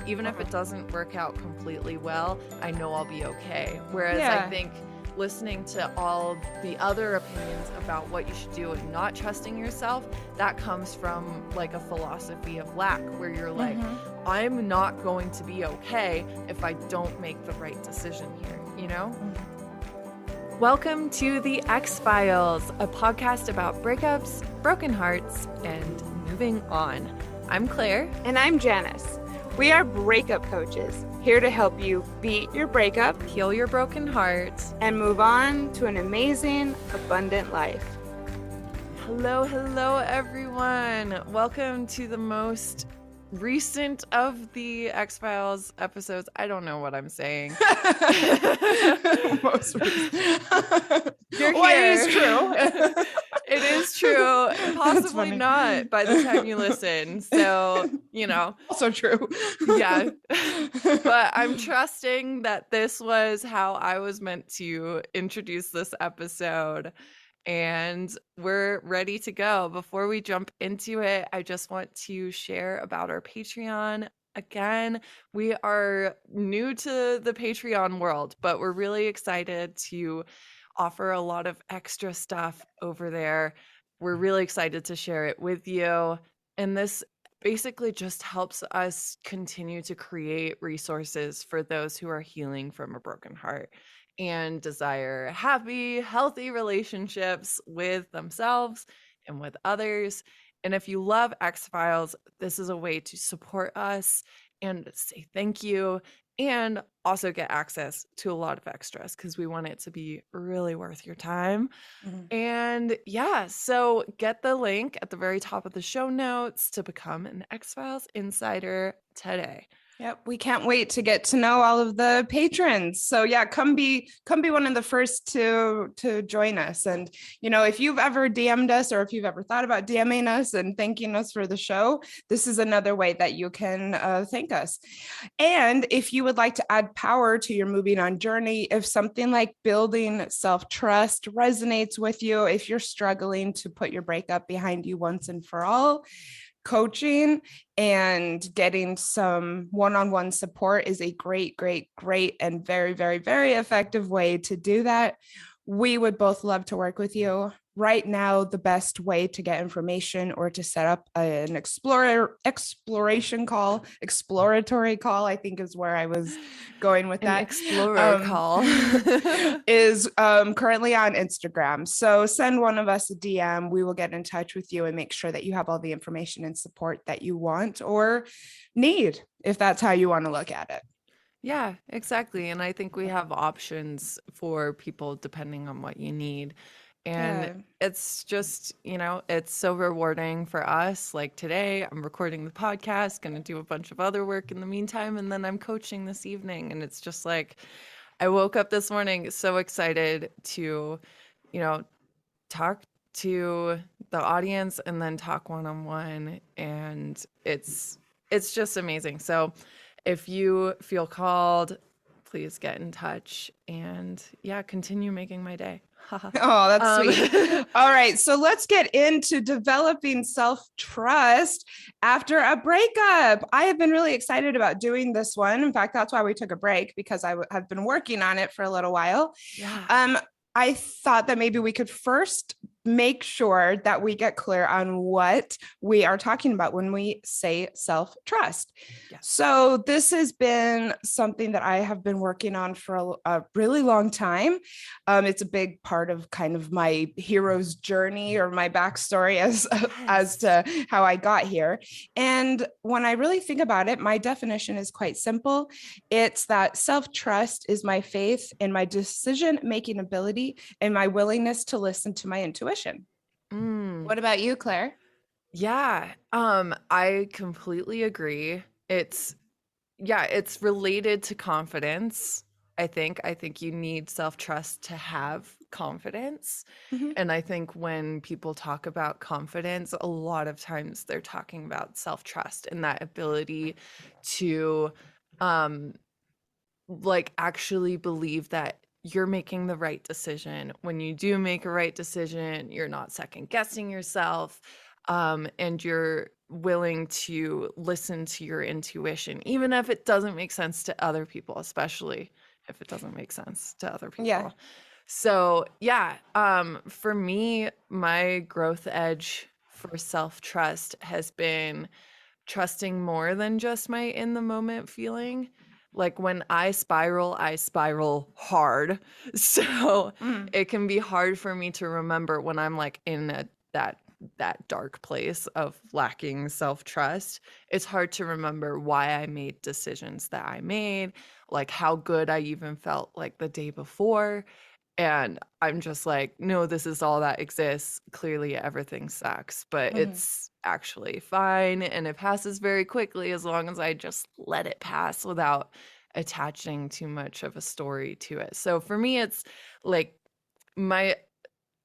even if it doesn't work out completely well, I know I'll be okay. Whereas I think listening to all the other opinions about what you should do and not trusting yourself, that comes from like a philosophy of lack, where you're like, I'm not going to be okay if I don't make the right decision here, you know? Welcome to The X-Files, a podcast about breakups, broken hearts, and moving on. I'm Claire. And I'm Janice. We are breakup coaches, here to help you beat your breakup, Heal your broken heart, and move on to an amazing, abundant life. Hello, everyone. Welcome to the most recent of the X-Files episodes. I don't know what I'm saying. Most recent. You're here. It is true. It is true. Possibly not by the time you listen. So, you know. Also true. Yeah. But I'm trusting that this was how I was meant to introduce this episode. And we're ready to go. Before we jump into it, I just want to share about our Patreon. Again, we are new to the Patreon world, but we're really excited to offer a lot of extra stuff over there. We're really excited to share it with you. And this basically just helps us continue to create resources for those who are healing from a broken heart and desire happy, healthy relationships with themselves and with others. And if you love X-Files, this is a way to support us and say thank you, and also get access to a lot of extras because we want it to be really worth your time. And yeah, so get the link at the very top of the show notes to become an X-Files insider today. Yep, we can't wait to get to know all of the patrons. So yeah, come be one of the first to join us. And you know, if you've ever DM'd us or if you've ever thought about DMing us and thanking us for the show, this is another way that you can thank us. And if you would like to add power to your moving on journey, if something like building self-trust resonates with you, if you're struggling to put your breakup behind you once and for all, coaching and getting some one-on-one support is a great and very, very, very effective way to do that. We would both love to work with you. Right now, the best way to get information or to set up an exploratory call, I think is where I was going with that. Explorer call is currently on Instagram. So send one of us a DM. We will get in touch with you and make sure that you have all the information and support that you want or need, if that's how you want to look at it. Yeah, exactly. And I think we have options for people depending on what you need. And it's just, you know, it's so rewarding for us. Like today, I'm recording the podcast, going to do a bunch of other work in the meantime, and then I'm coaching this evening. And it's just like, I woke up this morning so excited to, you know, talk to the audience and then talk one-on-one. And it's just amazing. So if you feel called, please get in touch and yeah, continue making my day. Oh, that's sweet. All right. So let's get into developing self-trust after a breakup. I have been really excited about doing this one. In fact, that's why we took a break, because I have been working on it for a little while. Yeah. I thought that maybe we could first make sure that we get clear on what we are talking about when we say self-trust. Yes. So this has been something that I have been working on for a really long time. It's a big part of kind of my hero's journey or my backstory as to how I got here. And when I really think about it, my definition is quite simple. It's that self-trust is my faith in my decision-making ability and my willingness to listen to my intuition. What about you, Claire? Yeah, I completely agree. It's related to confidence. I think you need self-trust to have confidence. And I think when people talk about confidence, a lot of times they're talking about self-trust and that ability to like actually believe that you're making the right decision. When you do make a right decision, you're not second guessing yourself. and you're willing to listen to your intuition, even if it doesn't make sense to other people, especially if it doesn't make sense to other Yeah. people. So yeah, for me, my growth edge for self-trust has been trusting more than just my in the moment feeling. Like when I spiral hard. So Mm. it can be hard for me to remember when I'm like in that dark place of lacking self-trust. It's hard to remember why I made decisions that I made, like how good I even felt like the day before. And I'm just like, no, this is all that exists. Clearly, everything sucks, but Mhm. it's actually fine. And it passes very quickly as long as I just let it pass without attaching too much of a story to it. So for me, it's like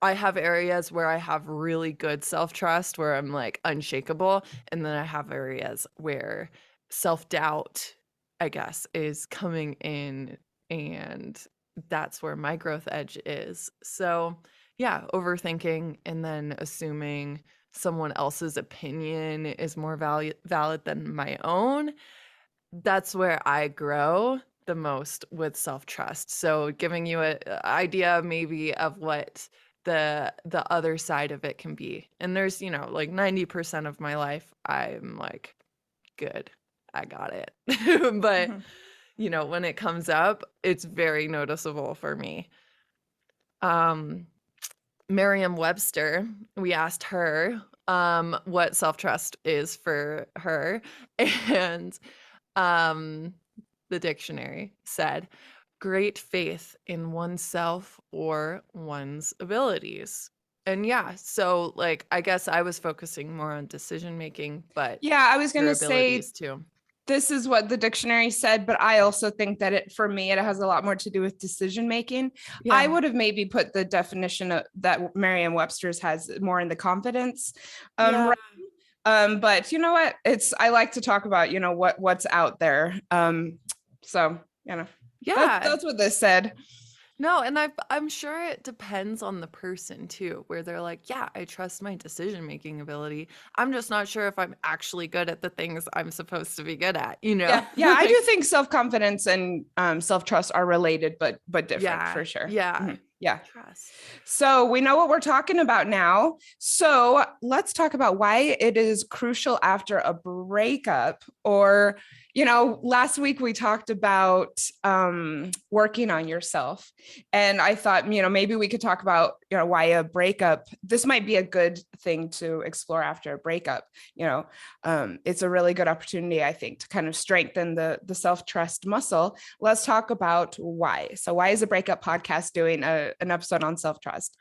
I have areas where I have really good self trust where I'm like unshakable. And then I have areas where self doubt, I guess, is coming in. And that's where my growth edge is. So, yeah, overthinking and then assuming someone else's opinion is more valid than my own. That's where I grow the most with self-trust. So giving you an idea maybe of what the other side of it can be. And there's, like 90% of my life I'm like, good, I got it. But, Mhm. when it comes up, it's very noticeable for me. Merriam-Webster, we asked her what self-trust is for her. And um the dictionary said, great faith in oneself or one's abilities. And yeah, so like I guess I was focusing more on decision making, but Yeah, I was going your to say abilities too. this is what the dictionary said, but I also think that for me, it has a lot more to do with decision making. I Yeah. would have maybe put the definition that Merriam-Webster's has more in the confidence. Yeah. But you know what? I like to talk about, what's out there. So, Yeah. that's what this said. No, and I'm sure it depends on the person too, where they're like, yeah, I trust my decision-making ability. I'm just not sure if I'm actually good at the things I'm supposed to be good at, Yeah, yeah, I Like, do think self-confidence and self-trust are related, but different yeah. for sure. Yeah. Yeah. Trust. So we know what we're talking about now. So let's talk about why it is crucial after a breakup. Or, last week we talked about working on yourself. And I thought, maybe we could talk about, why a breakup. This might be a good thing to explore after a breakup. It's a really good opportunity, I think, to kind of strengthen the self-trust muscle. Let's talk about why. So why is a breakup podcast doing an episode on self-trust?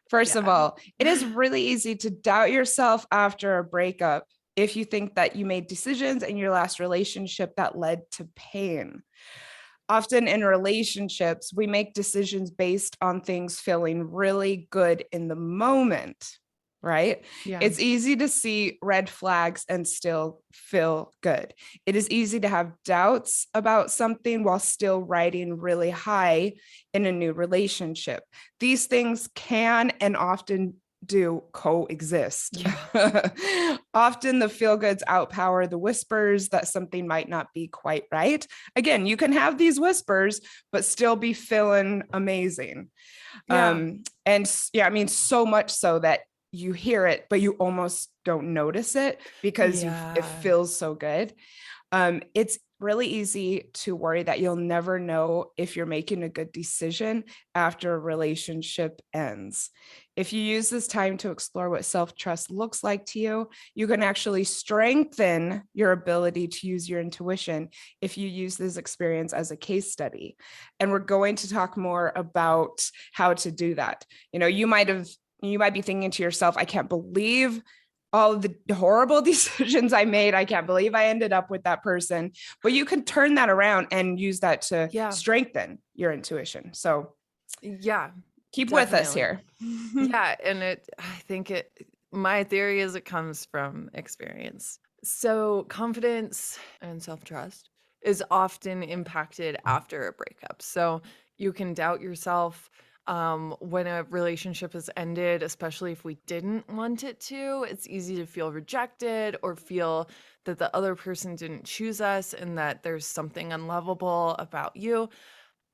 First of all, it is really easy to doubt yourself after a breakup if you think that you made decisions in your last relationship that led to pain. Often in relationships, we make decisions based on things feeling really good in the moment, right? Yeah. It's easy to see red flags and still feel good. It is easy to have doubts about something while still riding really high in a new relationship. These things can and often do coexist. Yeah. Often the feel goods outpower the whispers that something might not be quite right. Again, you can have these whispers, but still be feeling amazing. Yeah. And yeah, I mean, so much so that you hear it, but you almost don't notice it because it feels so good. It's really easy to worry that you'll never know if you're making a good decision after a relationship ends. If you use this time to explore what self-trust looks like to you, you can actually strengthen your ability to use your intuition if you use this experience as a case study. And we're going to talk more about how to do that. You might be thinking to yourself, I can't believe all of the horrible decisions I made. I can't believe I ended up with that person. But you can turn that around and use that to strengthen your intuition. So yeah, keep with us here. Yeah. And I think my theory is it comes from experience. So confidence and self-trust is often impacted after a breakup. So you can doubt yourself when a relationship has ended, especially if we didn't want it to. It's easy to feel rejected or feel that the other person didn't choose us and that there's something unlovable about you.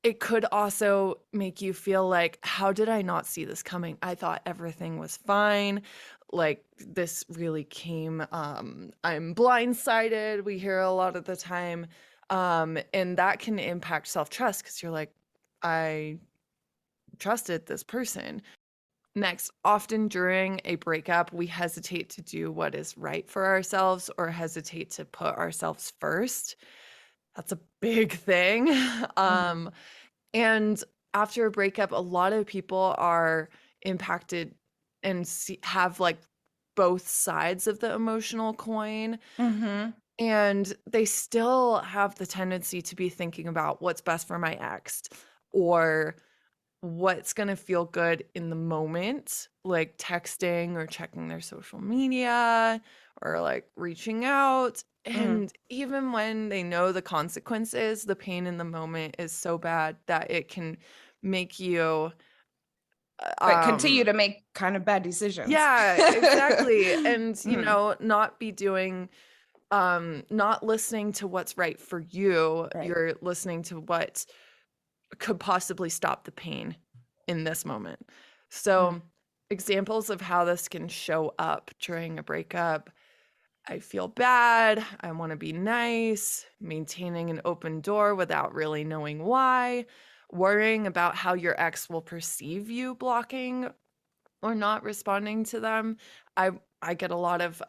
It could also make you feel like, how did I not see this coming? I thought everything was fine. Like this really came, I'm blindsided. We hear a lot of the time. And that can impact self-trust because you're like, I trusted this person. Next, often during a breakup, we hesitate to do what is right for ourselves or hesitate to put ourselves first. That's a big thing. And after a breakup, a lot of people are impacted and have like both sides of the emotional coin. And they still have the tendency to be thinking about what's best for my ex or what's going to feel good in the moment, like texting or checking their social media or like reaching out. And even when they know the consequences, the pain in the moment is so bad that it can make you but continue to make kind of bad decisions. Yeah, exactly. And you know, not be doing not listening to what's right for you. Right. You're listening to what could possibly stop the pain in this moment. So examples of how this can show up during a breakup: I feel bad, I want to be nice, maintaining an open door without really knowing why, worrying about how your ex will perceive you blocking or not responding to them. I get a lot of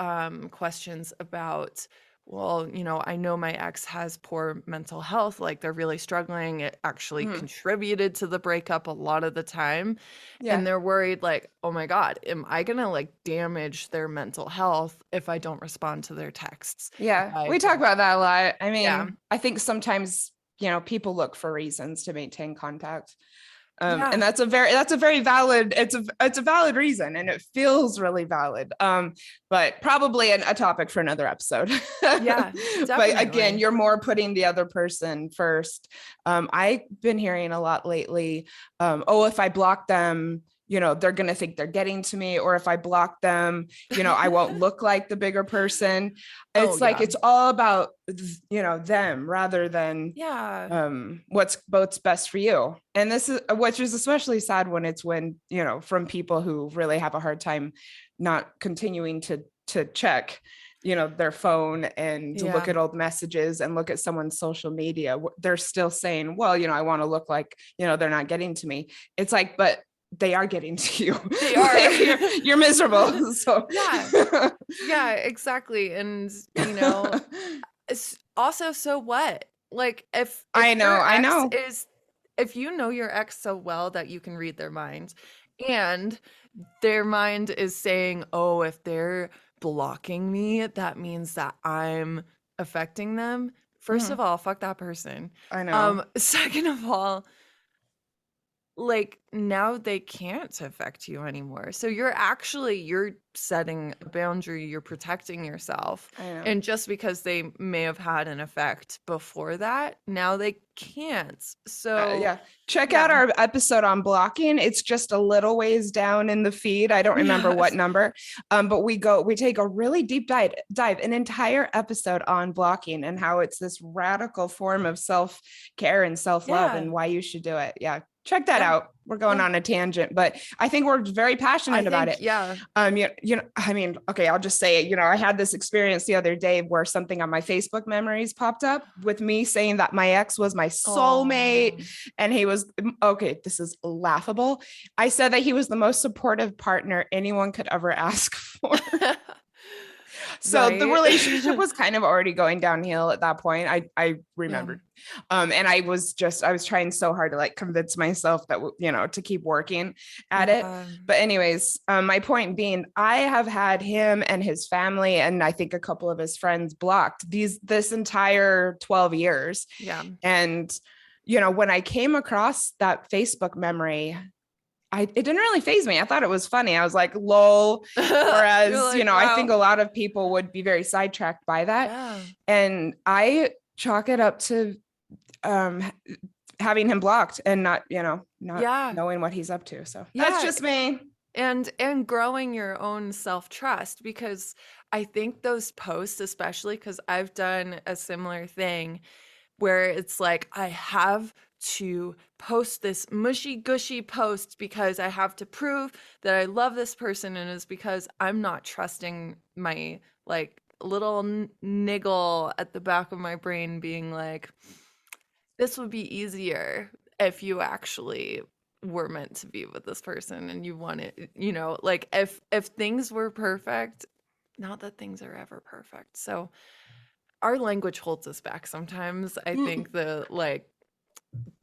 questions about, well, you know, I know my ex has poor mental health, like they're really struggling. It actually contributed to the breakup a lot of the time. And they're worried like, oh my God, am I gonna like damage their mental health if I don't respond to their texts? Yeah, we talk about that a lot. I mean, I think sometimes, you know, people look for reasons to maintain contact. And that's a very valid, it's a valid reason, and it feels really valid. But probably a topic for another episode. Yeah, definitely. But again, you're more putting the other person first. I've been hearing a lot lately, oh, if I block them, you know, they're going to think they're getting to me, or if I block them, you know, I won't look like the bigger person. It's it's all about, you know, them rather than what's best for you. And this is, which is especially sad when, you know, from people who really have a hard time not continuing to check, you know, their phone and to look at old messages and look at someone's social media. They're still saying, well, you know, I want to look like, you know, they're not getting to me. It's like, but they are getting to you. They are. You're miserable. So yeah, exactly. And you know, it's also, so what? Like if I know if you know your ex so well that you can read their mind, and their mind is saying, oh, if they're blocking me, that means that I'm affecting them. First of all, fuck that person. I know. Second of all, like now they can't affect you anymore. So you're setting a boundary, you're protecting yourself. And just because they may have had an effect before that, now they can't. So check out our episode on blocking. It's just a little ways down in the feed. I don't remember what number, but we take a really deep dive, an entire episode on blocking and how it's this radical form of self-care and self-love and why you should do it. Yeah. Check that out. We're going on a tangent, but I think we're very passionate about it. Yeah. You know, I mean, okay, I'll just say it. You know, I had this experience the other day where something on my Facebook memories popped up with me saying that my ex was my soulmate, and he was, okay, this is laughable. I said that he was the most supportive partner anyone could ever ask for. So the relationship was kind of already going downhill at that point. I remembered. And I was trying so hard to like convince myself that, you know, to keep working at it. But anyways, my point being, I have had him and his family, and I think a couple of his friends blocked this entire 12 years. Yeah. And, you know, when I came across that Facebook memory, it didn't really faze me. I thought it was funny. I was like, lol. Whereas, like, you know, wow. I think a lot of people would be very sidetracked by that. Yeah. And I chalk it up to having him blocked and not Yeah. knowing what he's up to. So that's Yeah. just me. And growing your own self-trust, because I think those posts, especially because I've done a similar thing where it's like I have to post this mushy gushy post because I have to prove that I love this person, and it's because I'm not trusting my like little niggle at the back of my brain being like, this would be easier if you actually were meant to be with this person and you wanted, like if things were perfect, not that things are ever perfect. So our language holds us back sometimes. I think the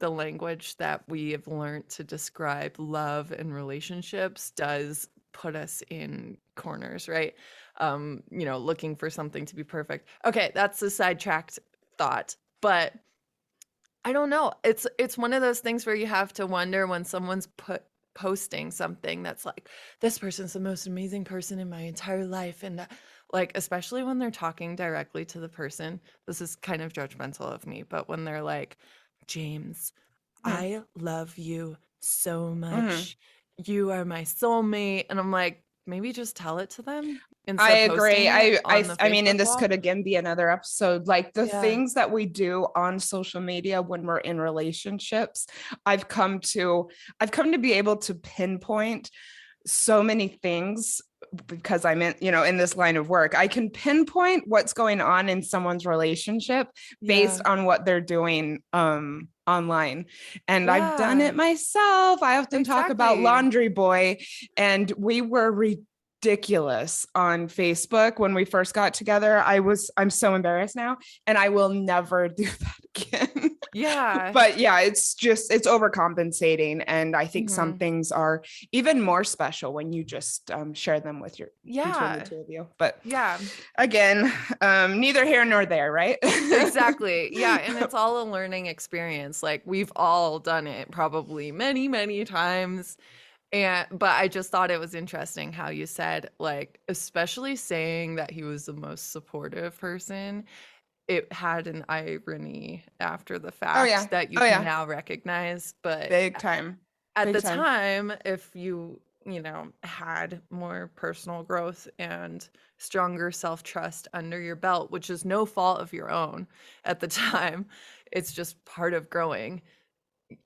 language that we have learned to describe love and relationships does put us in corners, right? Looking for something to be perfect. Okay, that's a sidetracked thought, but I don't know. It's one of those things where you have to wonder when someone's posting something that's like, this person's the most amazing person in my entire life, and like, especially when they're talking directly to the person. This is kind of judgmental of me, but when they're like, James, I love you so much. You are my soulmate, and I'm like, maybe just tell it to them I instead of agree. posting it on the I mean, and Facebook this wall. could again be another episode. Like the Yeah. things that we do on social media when we're in relationships, I've come to be able to pinpoint so many things because I'm in this line of work. I can pinpoint what's going on in someone's relationship based Yeah. on what they're doing online. And I've done Yeah. it myself. I often talk about Exactly. Laundry Boy, and we were ridiculous on Facebook when we first got together. I'm so embarrassed now, and I will never do that again. Yeah. But yeah, it's overcompensating, and I think some Mhm. things are even more special when you just share them with between the Yeah. two of you. But Yeah. again, neither here nor there, right? Exactly. Yeah, and it's all a learning experience. Like, we've all done it probably many, many times. But I just thought it was interesting how you said, like, especially saying that he was the most supportive person, it had an irony after the Oh yeah, fact that you oh can yeah, now recognize. But big time, at big the time. time, if you had more personal growth and stronger self-trust under your belt, which is no fault of your own at the time, it's just part of growing,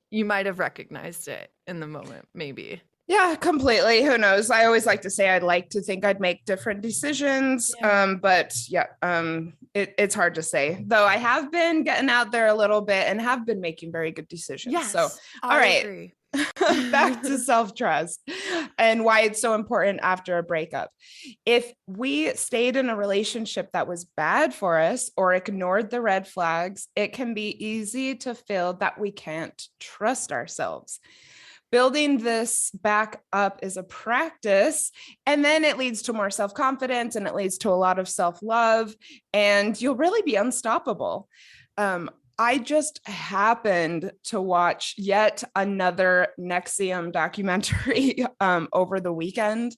you might have recognized it in the moment, maybe. Yeah, completely. Who knows? I always like to say I'd like to think I'd make different decisions. Yeah. But yeah, it's hard to say. Though I have been getting out there a little bit and have been making very good decisions. So, Yes, all I right, agree. back to self-trust and why it's so important after a breakup. If we stayed in a relationship that was bad for us or ignored the red flags, it can be easy to feel that we can't trust ourselves. Building this back up is a practice, and then it leads to more self-confidence, and it leads to a lot of self-love, and you'll really be unstoppable. I just happened to watch yet another NXIVM documentary over the weekend.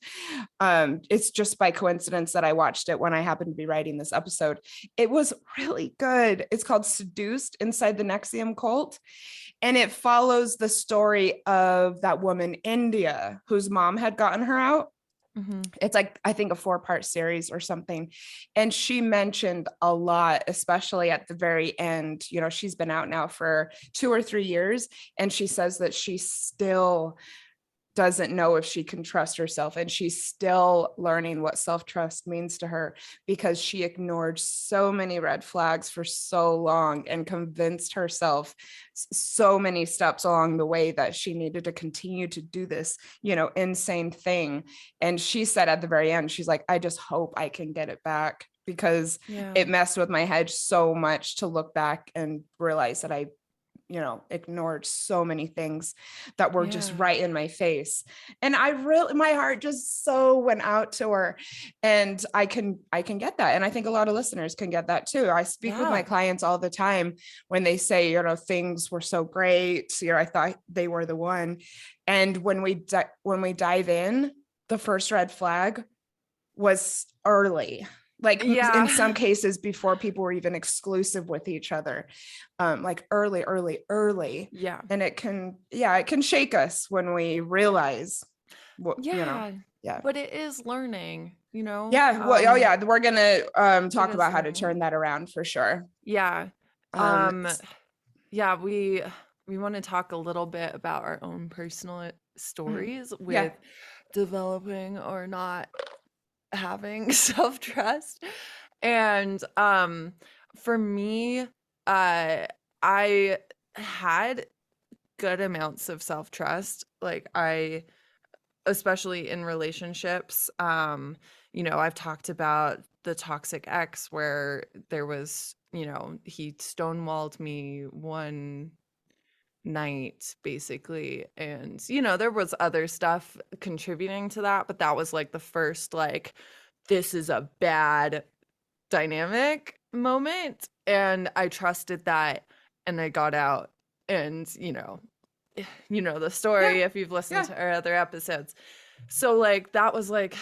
It's just by coincidence that I watched it when I happened to be writing this episode. It was really good. It's called Seduced: Inside the NXIVM Cult. And it follows the story of that woman, India, whose mom had gotten her out. Hmm. It's like, I think, a 4-part series or something. And she mentioned a lot, especially at the very end. She's been out now for 2 or 3 years. And she says that she still doesn't know if she can trust herself, and she's still learning what self-trust means to her because she ignored so many red flags for so long and convinced herself so many steps along the way that she needed to continue to do this insane thing. And she said at the very end, she's like, I just hope I can get it back, because Yeah. it messed with my head so much to look back and realize that I ignored so many things that were just Yeah. right in my face. And my heart just so went out to her. And I can get that. And I think a lot of listeners can get that too. I speak with my Yeah. clients all the time when they say, things were so great. I thought they were the one. And when we dive in, the first red flag was early. like in some Yeah. cases before people were even exclusive with each other, like early. Yeah. And it can shake us when we realize what, Yeah. yeah. But it is learning, Yeah, well, oh yeah, we're gonna it talk is about how to learning. turn that around for sure. Yeah. Um, Um yeah, we want to talk a little bit about our own personal mhm. stories Yeah, with developing or not having self-trust. And for me, I had good amounts of self-trust. Like I especially in relationships, I've talked about the toxic ex where there was, he stonewalled me one night basically, and there was other stuff contributing to that, but that was like the first like this is a bad dynamic moment, and I trusted that, and I got out, and the yeah, story if you've listened yeah. to our other episodes. So like that was like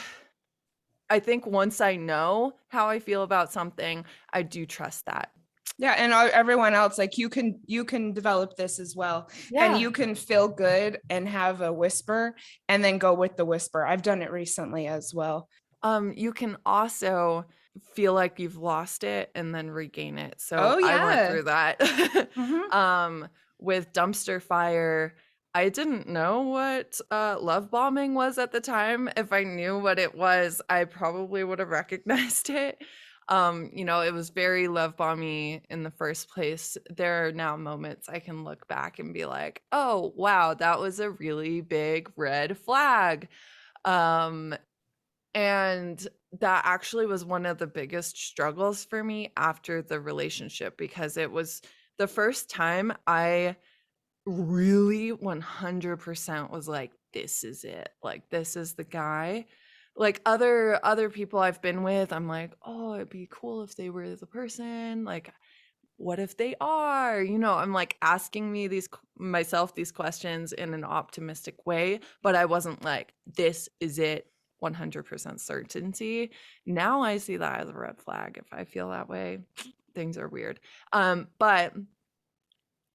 I think once I know how I feel about something, I do trust that. Yeah, and everyone else, like you can develop this as well, and Yeah. you can feel good and have a whisper and then go with the whisper. I've done it recently as well. You can also feel like you've lost it and then regain it. So Oh I went yeah. through that. Hmm. With dumpster fire. I didn't know what love bombing was at the time. If I knew what it was, I probably would have recognized it. It was very love bomby in the first place. There are now moments I can look back and be like, oh, wow, that was a really big red flag. Um, and that actually was one of the biggest struggles for me after the relationship, because it was the first time I really 100% was like, this is it. Like, this is the guy. Like other people I've been with, I'm like, oh, it'd be cool if they were the person. Like, what if they are? I'm like asking myself these questions in an optimistic way, but I wasn't like, this is it, 100% certainty. Now I see that as a red flag. If I feel that way, things are weird. But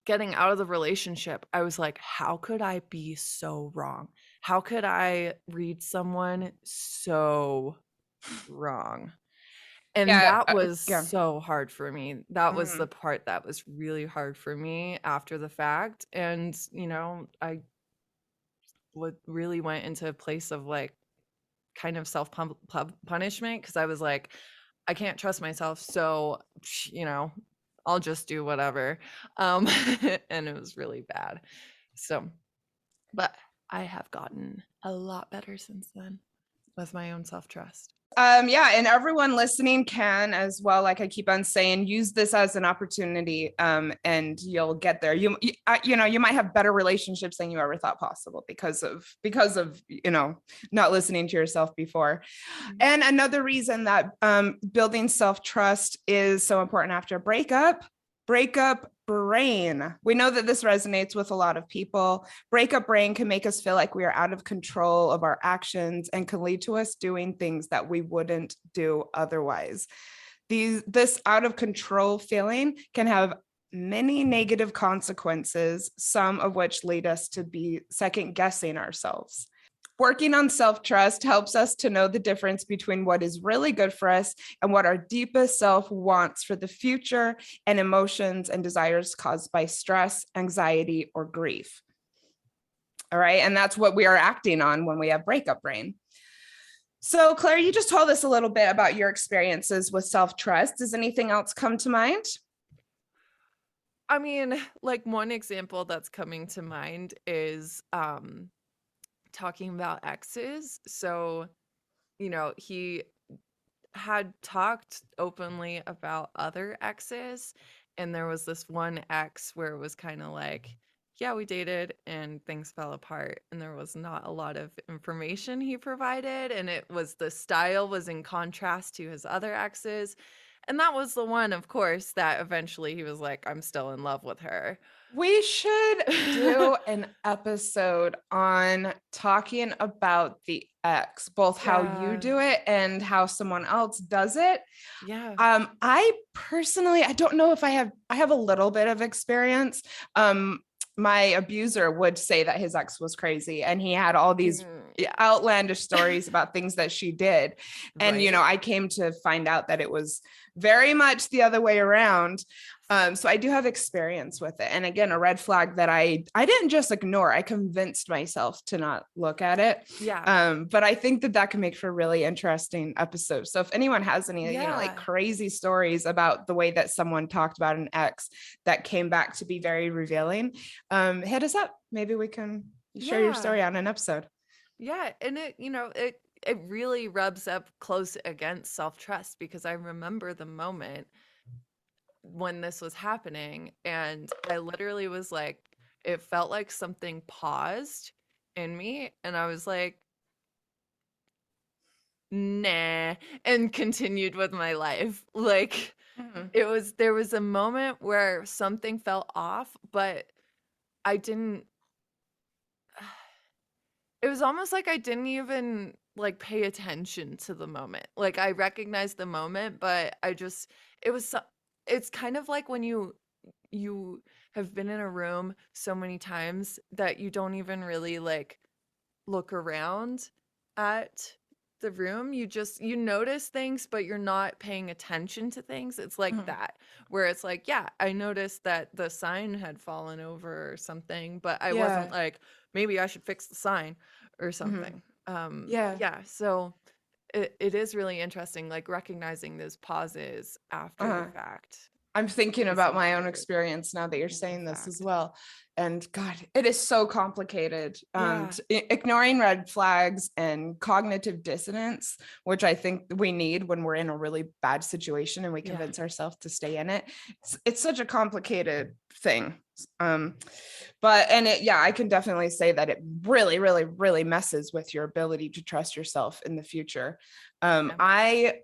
getting out of the relationship, I was like, how could I be so wrong? How could I read someone so wrong? And Yeah, that was yeah. so hard for me. That was Mhm. the part that was really hard for me after the fact. And, I would really went into a place of like kind of self punishment, because I was like, I can't trust myself. So, I'll just do whatever. Um, and it was really bad. So, but I have gotten a lot better since then with my own self trust. Yeah, and everyone listening can as well, like I keep on saying, use this as an opportunity, and you'll get there. You might have better relationships than you ever thought possible because of not listening to yourself before. And another reason that building self-trust is so important after a breakup brain. We know that this resonates with a lot of people. Breakup brain can make us feel like we are out of control of our actions and can lead to us doing things that we wouldn't do otherwise. This out of control feeling can have many negative consequences, some of which lead us to be second guessing ourselves. Working on self trust helps us to know the difference between what is really good for us and what our deepest self wants for the future, and emotions and desires caused by stress, anxiety, or grief. All right. And that's what we are acting on when we have breakup brain. So, Claire, you just told us a little bit about your experiences with self trust. Does anything else come to mind? I mean, like one example that's coming to mind is talking about exes. So, he had talked openly about other exes, and there was this one ex where it was kind of like, yeah, we dated and things fell apart, and there was not a lot of information he provided, and it was the style was in contrast to his other exes. And that was the one, of course, that eventually he was like, I'm still in love with her. We should do an episode on talking about the ex, both how you Yeah. do it and how someone else does it. Yeah. I personally, I don't know if I have a little bit of experience. My abuser would say that his ex was crazy and he had all these Yeah. outlandish stories about things that she did. And, Right. I came to find out that it was very much the other way around. So I do have experience with it. And again, a red flag that I didn't just ignore, I convinced myself to not look at it. Yeah. But I think that can make for really interesting episodes. So if anyone has any, like Yeah. crazy stories about the way that someone talked about an ex that came back to be very revealing, hit us up. Maybe we can share your story Yeah. on an episode. Yeah. And it really rubs up close against self-trust, because I remember the moment when this was happening, and I literally was like, it felt like something paused in me, and I was like, nah, and continued with my life. Like, Mhm. there was a moment where something felt off, but I didn't it was almost like I didn't even like pay attention to the moment. Like, I recognized the moment, but it was it's kind of like when you have been in a room so many times that you don't even really like look around at the room. You notice things, but you're not paying attention to things. It's like Mhm. that, where it's like, yeah, I noticed that the sign had fallen over or something, but I wasn't Yeah. like, maybe I should fix the sign or Mhm. something. Yeah. Yeah, so it is really interesting, like recognizing those pauses after the Uh-huh. fact. I'm thinking I about think my own they're experience now that you're making a saying this as fact. well. And God, it is so complicated. Yeah. Ignoring red flags and cognitive dissonance, which I think we need when we're in a really bad situation and we Yeah. convince ourselves to stay in it. It's such a complicated thing. Um, yeah, I can definitely say that it really, really, really messes with your ability to trust yourself in the future. Yeah. I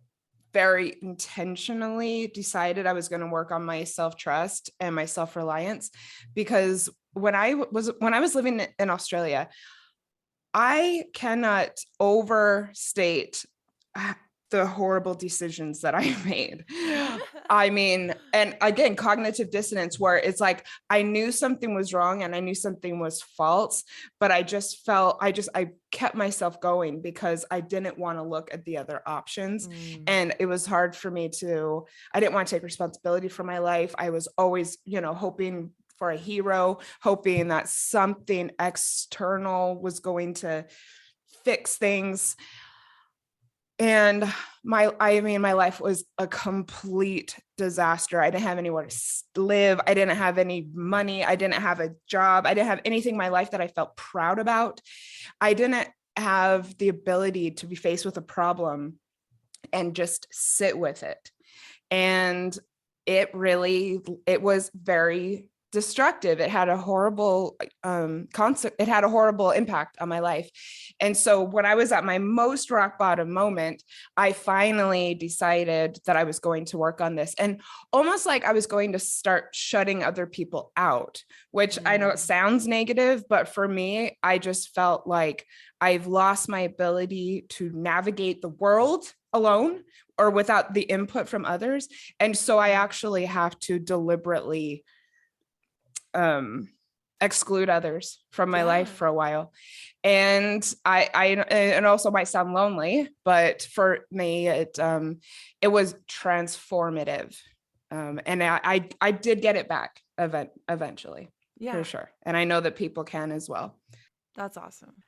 very intentionally decided I was going to work on my self-trust and my self-reliance, because when I was living in Australia, I cannot overstate the horrible decisions that I made. I mean, and again, cognitive dissonance, where it's like I knew something was wrong and I knew something was false, but I kept myself going because I didn't want to look at the other options. Mm. And it was hard for me I didn't want to take responsibility for my life. I was always, hoping for a hero, hoping that something external was going to fix things. And my life was a complete disaster. I didn't have anywhere to live. I didn't have any money. I didn't have a job. I didn't have anything in my life that I felt proud about. I didn't have the ability to be faced with a problem and just sit with it. And it was very destructive. It had a horrible concept. It had a horrible impact on my life. And so when I was at my most rock bottom moment, I finally decided that I was going to work on this, and almost like I was going to start shutting other people out, which I know it sounds negative, but for me, I just felt like I've lost my ability to navigate the world alone or without the input from others. And so I actually have to deliberately exclude others from my life Yeah. for a while. And and also might sound lonely, but for me, it was transformative. And I did get it back eventually, for Yeah. sure. And I know that people can as well. That's awesome.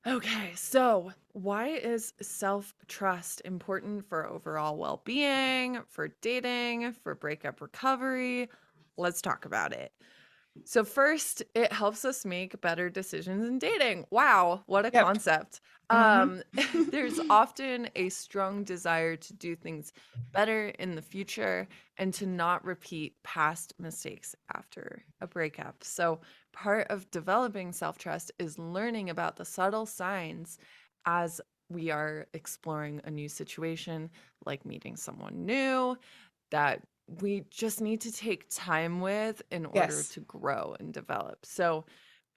Okay, so why is self-trust important for overall well-being, for dating, for breakup recovery? Let's talk about it. So first, it helps us make better decisions in dating. Wow, what a Yep. concept. Mm-hmm. There's often a strong desire to do things better in the future and to not repeat past mistakes after a breakup. So part of developing self-trust is learning about the subtle signs as we are exploring a new situation, like meeting someone new, that we just need to take time with in order Yes. to grow and develop. So,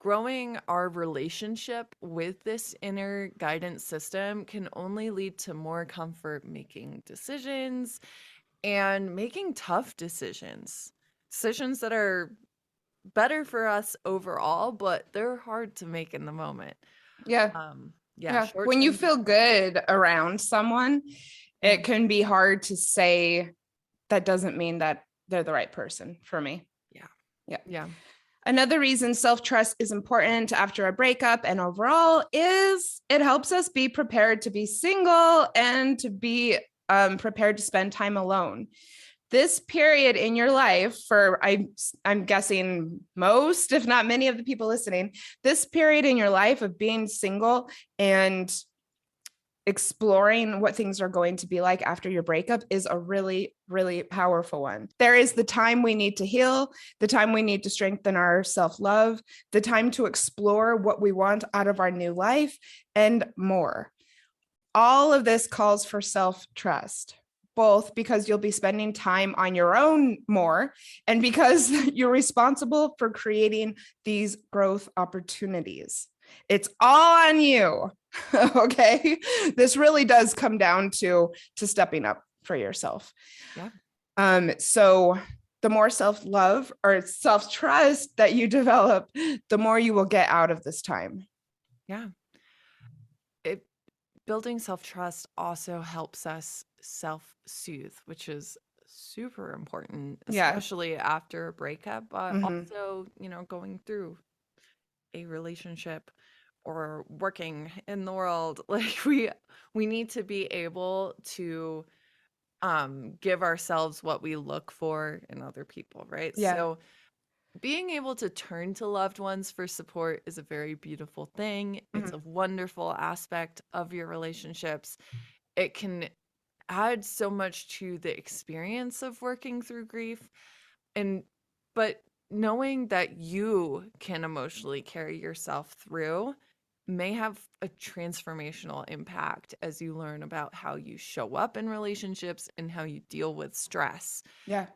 growing our relationship with this inner guidance system can only lead to more comfort making decisions and making tough decisions. Decisions that are better for us overall, but they're hard to make in the moment. Yeah. Yeah, Yeah. When you short-term. feel good around someone, Yeah, it can be hard to say that doesn't mean that they're the right person for me. yeah, Yeah. yeah, Another reason self-trust is important after a breakup and overall is it helps us be prepared to be single and to be prepared to spend time alone. This period in your life for I'm guessing most, if not many of the people listening, this period in your life of being single and exploring what things are going to be like after your breakup is a really, really powerful one. There is the time we need to heal, the time we need to strengthen our self-love, the time to explore what we want out of our new life, and more. All of this calls for self-trust, both because you'll be spending time on your own more and because you're responsible for creating these growth opportunities. It's all on you. Okay. This really does come down to stepping up for yourself. yeah, So the more self-love or self-trust that you develop, the more you will get out of this time. yeah. It building self-trust also helps us self-soothe, which is super important, Yeah. especially after a breakup, but Mhm. also, going through a relationship or working in the world. Like we need to be able to give ourselves what we look for in other people, right? Yeah. So being able to turn to loved ones for support is a very beautiful thing. It's Mhm. a wonderful aspect of your relationships. It can add so much to the experience of working through grief. And but knowing that you can emotionally carry yourself through may have a transformational impact as you learn about how you show up in relationships and how you deal with stress. Yeah.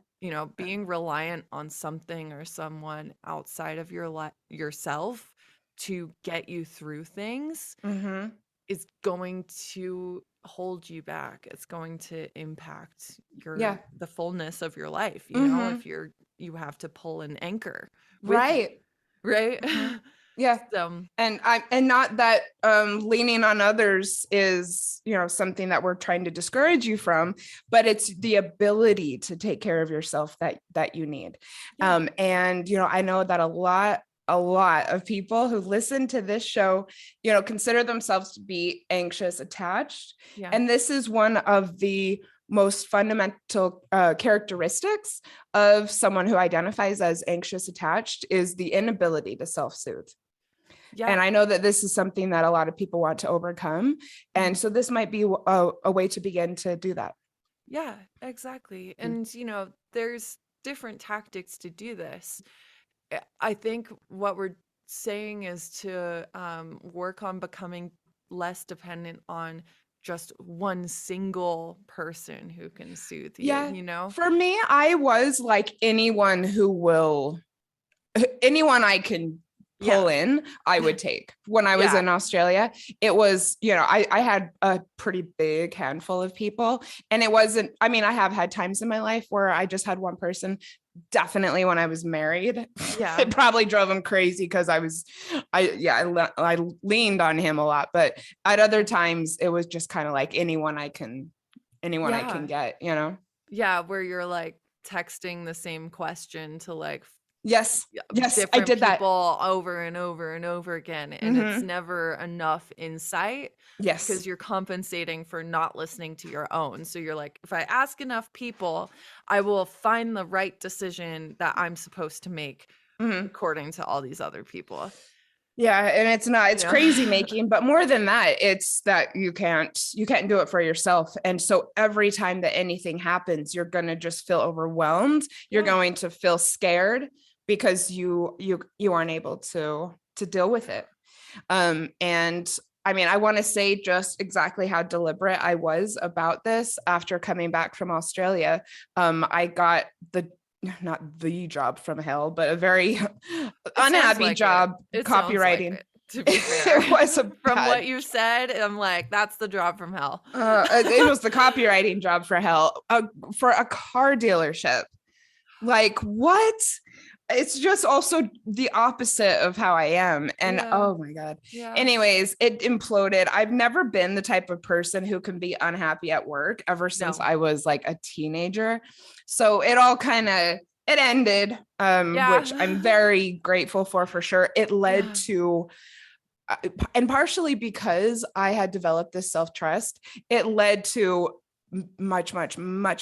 Being reliant on something or someone outside of yourself to get you through things Mm-hmm. is going to hold you back. It's going to impact Yeah. the fullness of your life, Mm-hmm. if you have to pull an anchor with you, Right. right? Mhm. Yeah. So, And not that leaning on others is, something that we're trying to discourage you from, but it's the ability to take care of yourself that you need. yeah, And I know that a lot of people who listen to this show, consider themselves to be anxious attached. yeah, And this is one of the most fundamental characteristics of someone who identifies as anxious attached is the inability to self-soothe. yeah. And I know that this is something that a lot of people want to overcome. And Mhm. so this might be a way to begin to do that. Yeah, exactly. Mm. And, there's different tactics to do this. I think what we're saying is to work on becoming less dependent on just one single person who can soothe you, Yeah. For me, I was like anyone I can Yeah. pull in, I would take. When I was Yeah. in Australia, it was, I had a pretty big handful of people. And it wasn't, I mean, I have had times in my life where I just had one person. Definitely when I was married, Yeah. it probably drove him crazy because I leaned on him a lot. But at other times, it was just kind of like anyone I can Yeah. get, Yeah. Where you're like texting the same question to like Yes. Yes, I different did that. people over and over and over again. And it's Hmm. never enough insight Yes. because you're compensating for not listening to your own. So you're like, if I ask enough people, I will find the right decision that I'm supposed to make Hmm. according to all these other people. Yeah, and it's Yeah. crazy making, but more than that, it's that you can't do it for yourself. And so every time that anything happens, you're going to just feel overwhelmed. You're Yeah. going to feel scared because you aren't able to deal with it. And I mean, I want to say just exactly how deliberate I was about this after coming back from Australia. I got not the job from hell, but a very It sounds unhappy like it. job It sounds like copywriting. it, to be fair. It was a From what bad, you said, I'm like, that's the job from hell. it was the copywriting job for hell, for a car dealership. Like, what? It's just also the opposite of how I am. And Yeah. oh my God. Yeah. Anyways, it imploded. I've never been the type of person who can be unhappy at work ever since No. I was like a teenager. So it all kind of it ended, Yeah. which I'm very grateful for sure. It led Yeah. to and partially because I had developed this self-trust, it led to much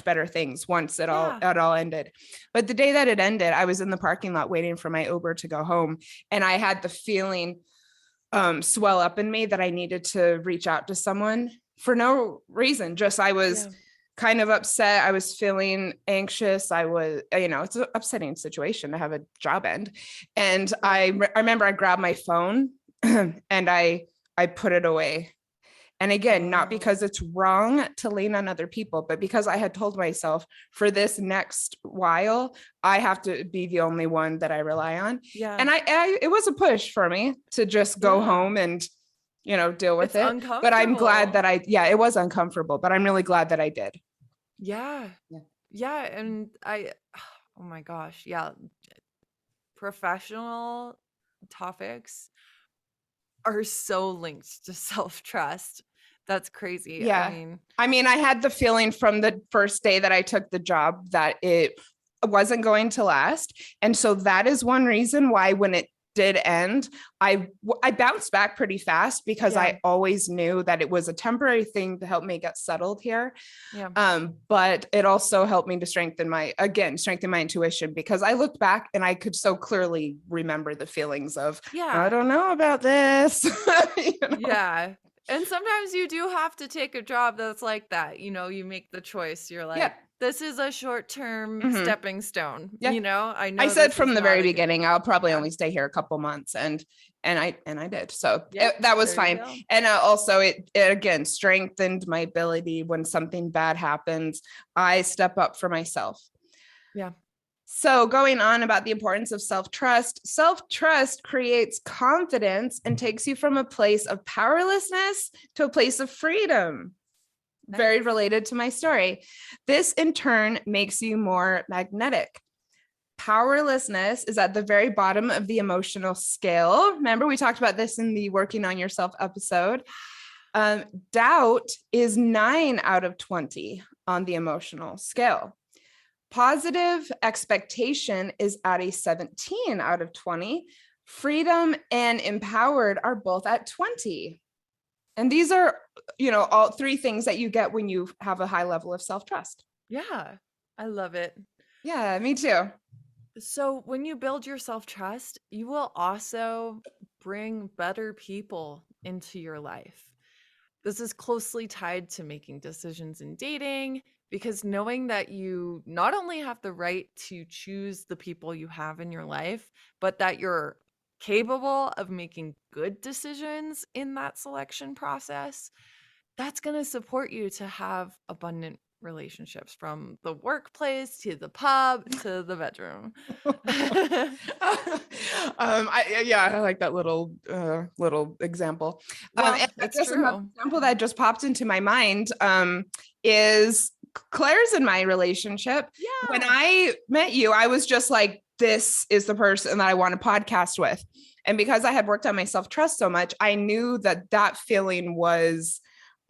better things once it Yeah. all ended. But the day that it ended, I was in the parking lot waiting for my Uber to go home, and I had the feeling swell up in me that I needed to reach out to someone for no reason. Just I was Yeah. kind of upset. I was feeling anxious. I was, it's an upsetting situation to have a job end. And I remember I grabbed my phone and I put it away. And again, not because it's wrong to lean on other people, but because I had told myself for this next while, I have to be the only one that I rely on. Yeah. And it was a push for me to just go home and, deal with It's it. But I'm glad that it was uncomfortable, but I'm really glad that I did. Yeah. Yeah. And oh my gosh. Yeah. Professional topics are so linked to self-trust. That's crazy. Yeah. I mean, I had the feeling from the first day that I took the job that it wasn't going to last. And so that is one reason why when it did end, I bounced back pretty fast because I always knew that it was a temporary thing to help me get settled here. Yeah. But it also helped me to strengthen my intuition, because I looked back and I could so clearly remember the feelings of, I don't know about this. Yeah. And sometimes you do have to take a job that's like that. You make the choice. You're like, this is a short-term stepping stone. I know I said from the very beginning, I'll probably only stay here a couple months, and I did. So that was fine. And also it again strengthened my ability when something bad happens, I step up for myself. Yeah. So going on about the importance of self-trust creates confidence and takes you from a place of powerlessness to a place of freedom. Nice. Very related to my story. This in turn makes you more magnetic. Powerlessness is at the very bottom of the emotional scale. Remember, we talked about this in the Working on Yourself episode. Doubt is 9 out of 20 on the emotional scale. Positive expectation is at a 17 out of 20. Freedom and empowered are both at 20. And these are, all 3 things that you get when you have a high level of self-trust. Yeah, I love it. Yeah, me too. So when you build your self-trust, you will also bring better people into your life. This is closely tied to making decisions in dating, because knowing that you not only have the right to choose the people you have in your life, but that you're capable of making good decisions in that selection process, that's going to support you to have abundant relationships, from the workplace to the pub to the bedroom. I like that little example. It's true. Another example that just popped into my mind is Claire's in my relationship. Yeah. When I met you, I was just like, this is the person that I want to podcast with. And because I had worked on my self-trust so much, I knew that feeling was,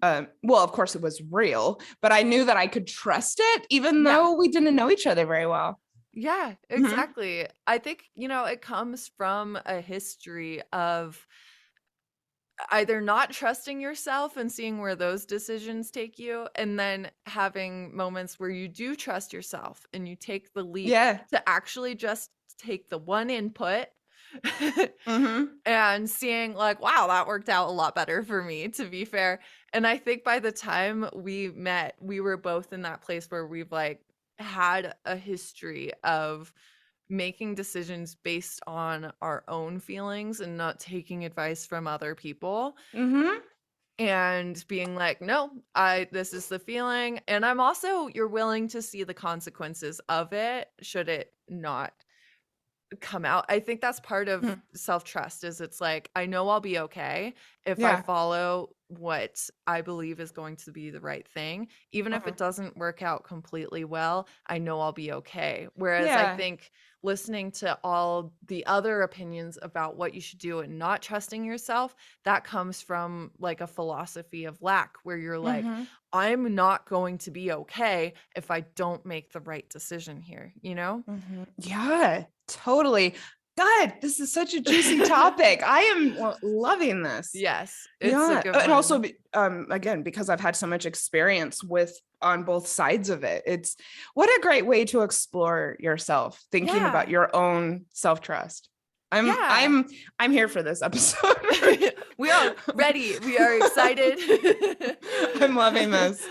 well, of course it was real, but I knew that I could trust it, even though we didn't know each other very well. Yeah, exactly. I think, it comes from a history of either not trusting yourself and seeing where those decisions take you, and then having moments where you do trust yourself and you take the leap to actually just take the one input and seeing like, wow, that worked out a lot better for me, to be fair. And I think by the time we met, we were both in that place where we've like had a history of making decisions based on our own feelings and not taking advice from other people Mm-hmm. and being like, no, this is the feeling. And I'm also, you're willing to see the consequences of it should it not come out. I think that's part of self-trust is it's like, I know I'll be okay if I Yeah. follow what I believe is going to be the right thing. Even if Uh-huh. it doesn't work out completely well, I know I'll be okay. Whereas I Yeah. think listening to all the other opinions about what you should do and not trusting yourself, that comes from like a philosophy of lack where you're like, Mm-hmm. I'm not going to be okay if I don't make the right decision here, you know? Mm-hmm. Yeah, totally. God, this is such a juicy topic. I am loving this. Yes, it's a Yeah, good and also one. again, because I've had so much experience with on both sides of it, it's what a great way to explore yourself, thinking about Yeah. your own self-trust. I'm Yeah. I'm I'm here for this episode. We are ready. We are excited. I'm loving this.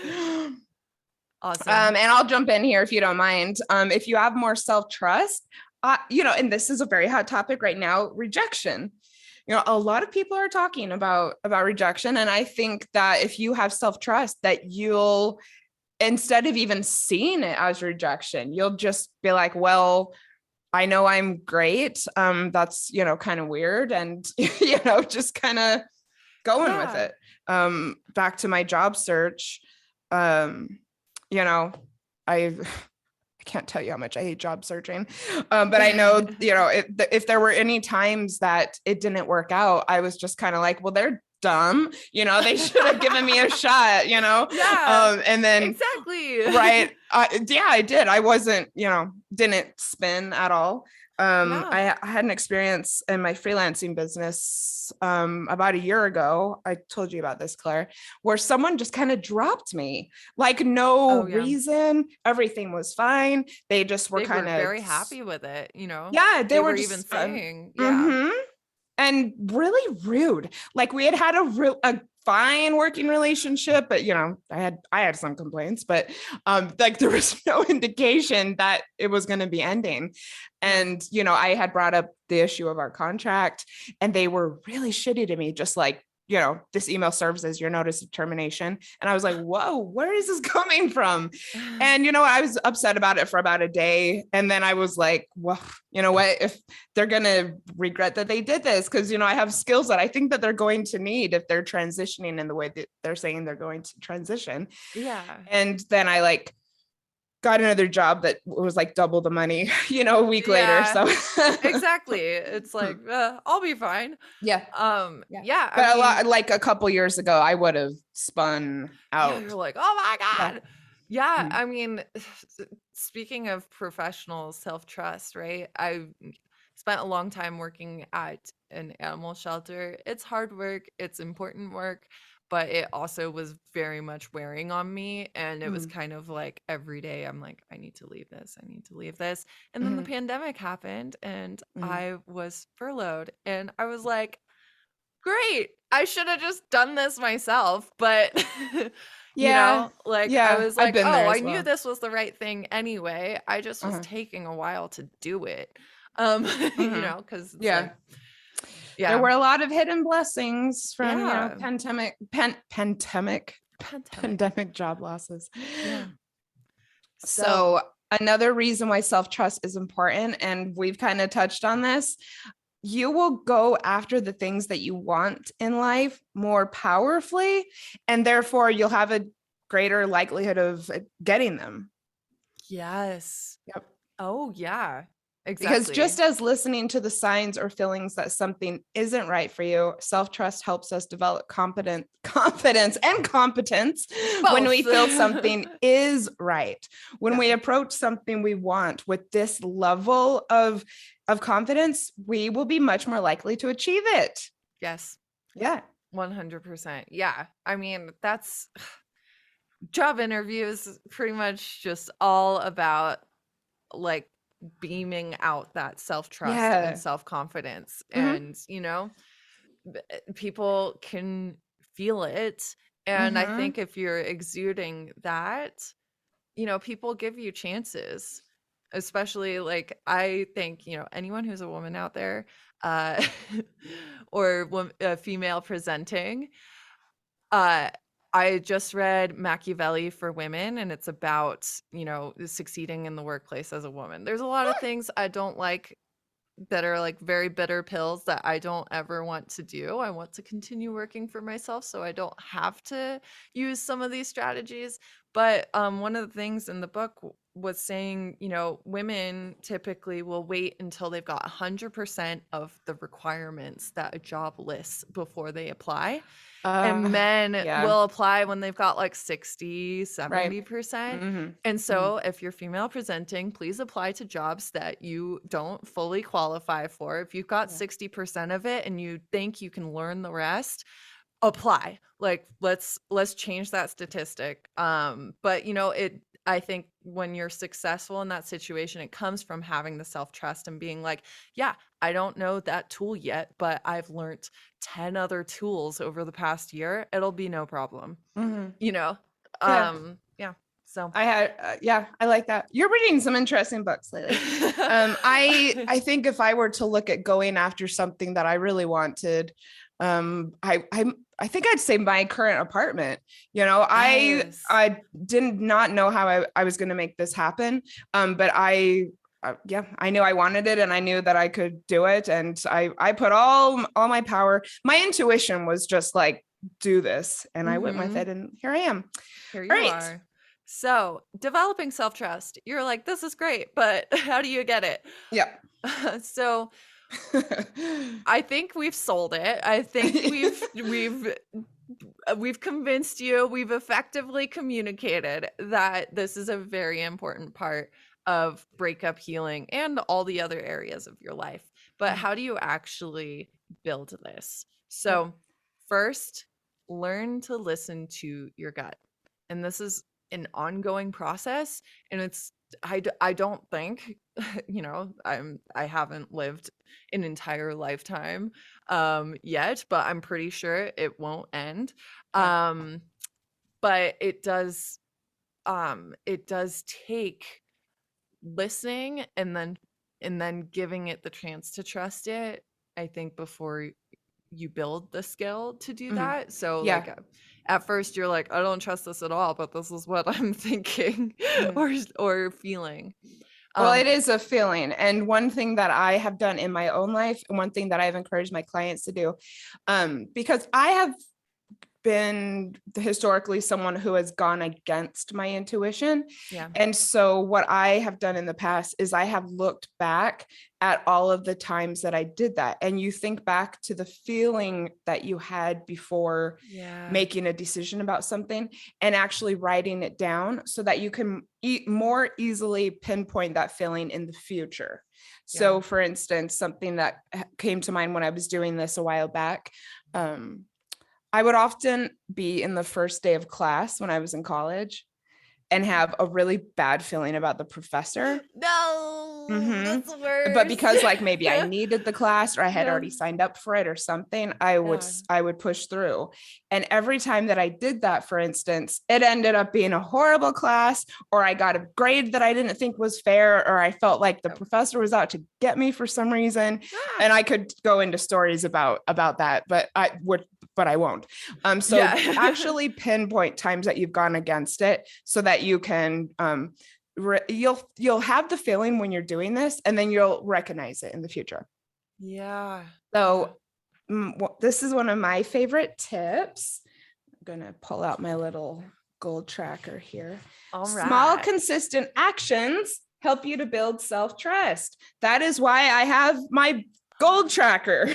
Awesome. And I'll jump in here if you don't mind. If you have more self-trust, and this is a very hot topic right now, rejection. A lot of people are talking about rejection. And I think that if you have self-trust, that you'll, instead of even seeing it as rejection, you'll just be like, well, I know I'm great. That's, kind of weird. And, just kind of going with Yeah. it. Back to my job search. Um, you know, I can't tell you how much I hate job searching. But I know, if there were any times that it didn't work out, I was just kind of like, well, they're dumb. They should have given me a shot, Yeah. and then Exactly. right. Yeah, I did. I wasn't, didn't spin at all. Yeah. I had an experience in my freelancing business about a year ago. I told you about this, Claire, where someone just kind of dropped me, like no Oh, yeah. reason. Everything was fine. They just were They were kind of, very happy with it, you know? yeah, they were were just even saying, yeah. Mhm. And really rude. Like we had a fine working relationship, but I had some complaints, but like there was no indication that it was going to be ending. And I had brought up the issue of our contract, and they were really shitty to me, just like, this email serves as your notice of termination. And I was like, whoa, where is this coming from? And I was upset about it for about a day, and then I was like, well, you know what, if they're going to regret that they did this, because I have skills that I think that they're going to need if they're transitioning in the way that they're saying they're going to transition. Yeah. And then I got another job that was like double the money, a week later. So exactly. It's like, I'll be fine. Yeah. Yeah. But a lot, like a couple years ago, I would have spun out. You're like, oh my God. Yeah. Mhm. I mean, speaking of professional self-trust, right? I spent a long time working at an animal shelter. It's hard work, it's important work, but it also was very much wearing on me. And it was Mhm. kind of like every day I'm like, I need to leave this, I need to leave this. And then the Mhm. pandemic happened and Mhm. I was furloughed. And I was like, great. I should have just done this myself. But, Yeah. I Yeah. was I've like, been there oh, I as knew well. this was the right thing anyway. I just was Uh-huh. taking a while to do it. Mhm. Because it's Yeah. like, yeah. There were a lot of hidden blessings from, Yeah. pandemic job losses. Yeah. So another reason why self-trust is important, and we've kind of touched on this, you will go after the things that you want in life more powerfully, and therefore you'll have a greater likelihood of getting them. Yes. Yep. Oh, yeah. Because Exactly. just as listening to the signs or feelings that something isn't right for you, self-trust helps us develop confidence and competence when we Both. feel something is right. When we Yeah. approach something we want with this level of confidence, we will be much more likely to achieve it. Yes. Yeah. 100%. Yeah. I mean, that's job interviews pretty much just all about like beaming out that self-trust and Yeah. self-confidence. Mhm. And people can feel it. And I Mhm. think if you're exuding that, people give you chances. especially like I think, anyone who's a woman out there, uh, or female presenting, uh, I just read Machiavelli for Women, and it's about, succeeding in the workplace as a woman. There's a lot of things I don't like that are like very bitter pills that I don't ever want to do. I want to continue working for myself so I don't have to use some of these strategies. But one of the things in the book was saying, women typically will wait until they've got 100% of the requirements that a job lists before they apply. And men Yeah. will apply when they've got like 60, Right. 70%. Mm-hmm. And so if you're female presenting, please apply to jobs that you don't fully qualify for. If you've got 60% of it and you think you can learn the rest, apply. Like let's change that statistic. But I think when you're successful in that situation, it comes from having the self-trust and being like, yeah, I don't know that tool yet, but I've learned 10 other tools over the past year. It'll be no problem. Mm-hmm. Yeah. So I like that. You're reading some interesting books lately. I think if I were to look at going after something that I really wanted, I think I'd say my current apartment. Yes. I did not know how I was going to make this happen. But I knew I wanted it, and I knew that I could do it. And I put all my power. My intuition was just like, do this. And I went with it, and here I am. Here you are. So developing self-trust, you're like, this is great, but how do you get it? Yeah. So I think we've sold it. I think we've convinced you, we've effectively communicated that this is a very important part of breakup healing and all the other areas of your life. But how do you actually build this? So first, learn to listen to your gut. And this is an ongoing process, and it's I don't think I haven't lived an entire lifetime yet, but I'm pretty sure it won't end. But it does take listening and then giving it the chance to trust it, I think, before you build the skill to do that. So like at first you're like, I don't trust this at all, but this is what I'm thinking or feeling. Well, it is a feeling. And one thing that I have done in my own life, and one thing that I've encouraged my clients to do, because I have been historically someone who has gone against my intuition. Yeah. And so what I have done in the past is I have looked back at all of the times that I did that. And you think back to the feeling that you had before making a decision about something, and actually writing it down so that you can more easily pinpoint that feeling in the future. So for instance, something that came to mind when I was doing this a while back, I would often be in the first day of class when I was in college and have a really bad feeling about the professor. No, that's the worst. But because like maybe I needed the class, or I had already signed up for it or something, I would push through. And every time that I did that, for instance, it ended up being a horrible class, or I got a grade that I didn't think was fair, or I felt like the professor was out to get me for some reason. And I could go into stories about that, but I won't. So actually pinpoint times that you've gone against it so that you can, you'll have the feeling when you're doing this, and then you'll recognize it in the future. Yeah. So this is one of my favorite tips. I'm going to pull out my little gold tracker here. All right. Small, consistent actions help you to build self-trust. That is why I have my gold tracker,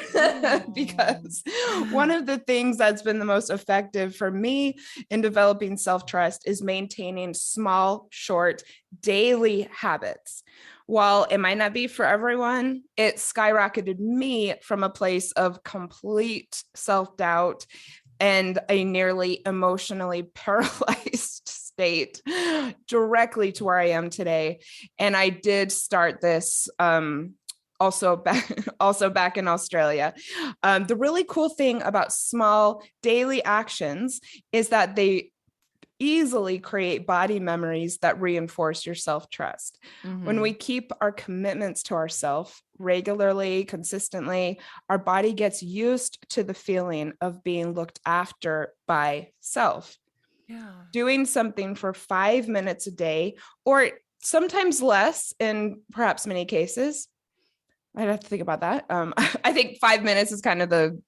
because one of the things that's been the most effective for me in developing self-trust is maintaining small, short, daily habits. While it might not be for everyone, it skyrocketed me from a place of complete self-doubt and a nearly emotionally paralyzed state directly to where I am today. And I did start this also back in Australia. The really cool thing about small daily actions is that easily create body memories that reinforce your self-trust. When we Mhm. keep our commitments to ourselves regularly, consistently, our body gets used to the feeling of being looked after by self. Yeah. Doing something for 5 minutes a day, or sometimes less in perhaps many cases. I'd have to think about that. I think 5 minutes is kind of the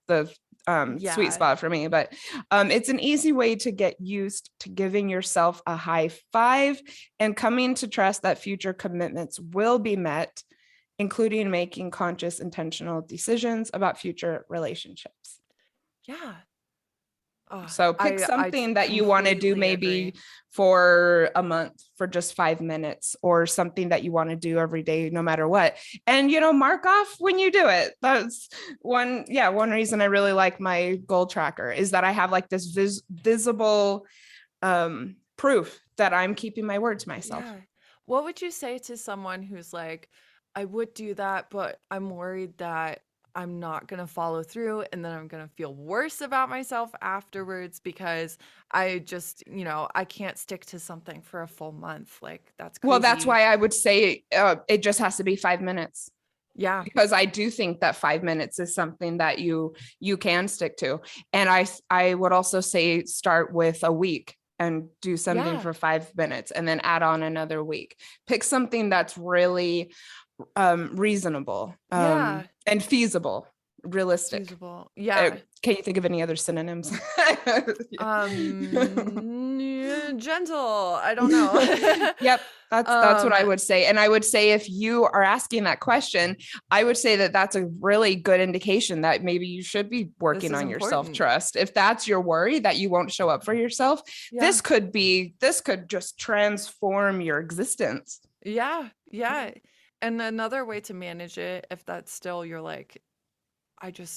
sweet Yeah. spot for me, but it's an easy way to get used to giving yourself a high five and coming to trust that future commitments will be met, including making conscious, intentional decisions about future relationships. Yeah. Oh, So pick something that you want to do completely maybe agree. for a month for just 5 minutes, or something that you want to do every day, no matter what. And, mark off when you do it. That's one reason I really like my goal tracker is that I have like this visible proof that I'm keeping my word to myself. Yeah. What would you say to someone who's like, I would do that, but I'm worried that I'm not going to follow through and then I'm going to feel worse about myself afterwards because I just, I can't stick to something for a full month. Like, that's Well, that's crazy. why I would say it just has to be 5 minutes. Yeah. Because I do think that 5 minutes is something that you can stick to. And I would also say start with a week and do something Yeah. for 5 minutes and then add on another week. Pick something that's really reasonable Yeah. and feasible, realistic. Feasible. Yeah. Can you think of any other synonyms? Gentle. I don't know. Yep, that's what um, I would say. And I would say if you are asking that question, I would say that that's a really good indication that maybe you should be this working is on your important. self-trust. If that's your worry that you won't show up for yourself, Yeah. this could just transform your existence. Yeah. Yeah. And another way to manage it, if that's still you're like,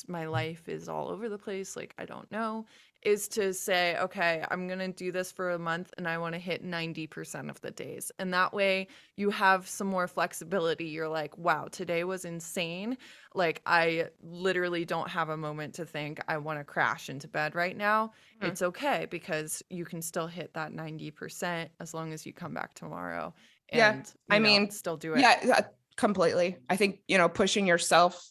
my life is all over the place, like, I don't know, is to say, okay, I'm going to do this for a month and I want to hit 90% of the days. And that way you have some more flexibility. You're like, wow, today was insane. Like, I literally don't have a moment to think I want to crash into bed right now. Mhm. It's okay because you can still hit that 90% as long as you come back tomorrow Yeah. and, I mean, still do it. yeah, completely. I think, pushing yourself,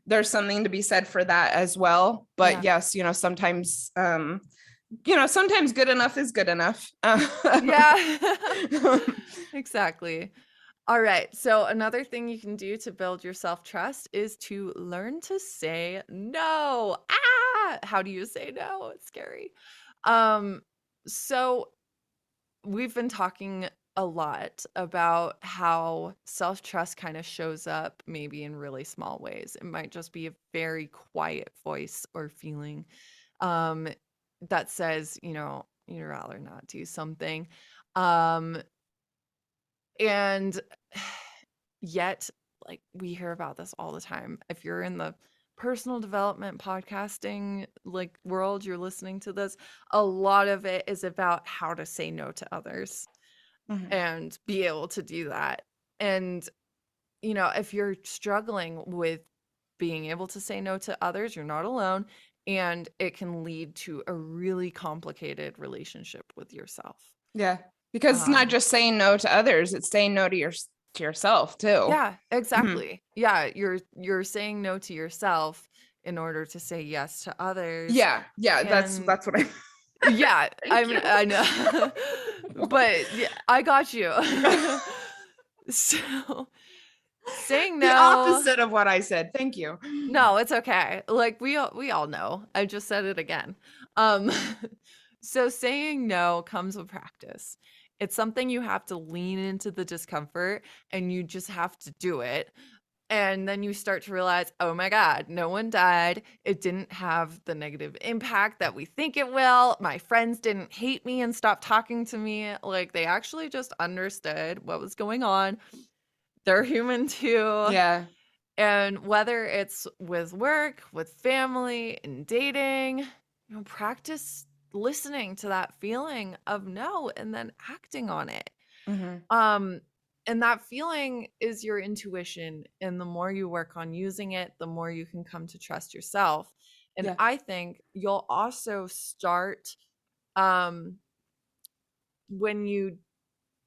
there's something to be said for that as well. But Yeah. yes, sometimes good enough is good enough. Yeah. Exactly. All right. So another thing you can do to build your self-trust is to learn to say no. How do you say no? It's scary. Um, so we've been talking a lot about how self-trust kind of shows up maybe in really small ways. It might just be a very quiet voice or feeling um that says, you'd rather not do something. Um and yet, like, we hear about this all the time. If you're in the personal development podcasting like world, you're listening to this, a lot of it is about how to say no to others Mhm. and be able to do that. And if you're struggling with being able to say no to others, you're not alone, and it can lead to a really complicated relationship with yourself. Yeah. Because it's not Um just saying no to others, it's saying no to yourself too. Yeah, Mhm. exactly. Yeah, you're saying no to yourself in order to say yes to others. Yeah. Yeah. And That's what I yeah, thank you. I know. But yeah, I got you. So saying The no, opposite of what I said. Thank you. no, it's okay. Like, we all know. I just said it again. Um so saying no comes with practice. It's something you have to lean into the discomfort and you just have to do it. And then you start to realize, oh my God, no one died. It didn't have the negative impact that we think it will. My friends didn't hate me and stop talking to me. Like, they actually just understood what was going on. They're human too. Yeah. And whether it's with work, with family, in dating, practice listening to that feeling of no and then acting on it. Mhm. Um, and that feeling is your intuition. And the more you work on using it, the more you can come to trust yourself. And Yeah. I think you'll also start um when you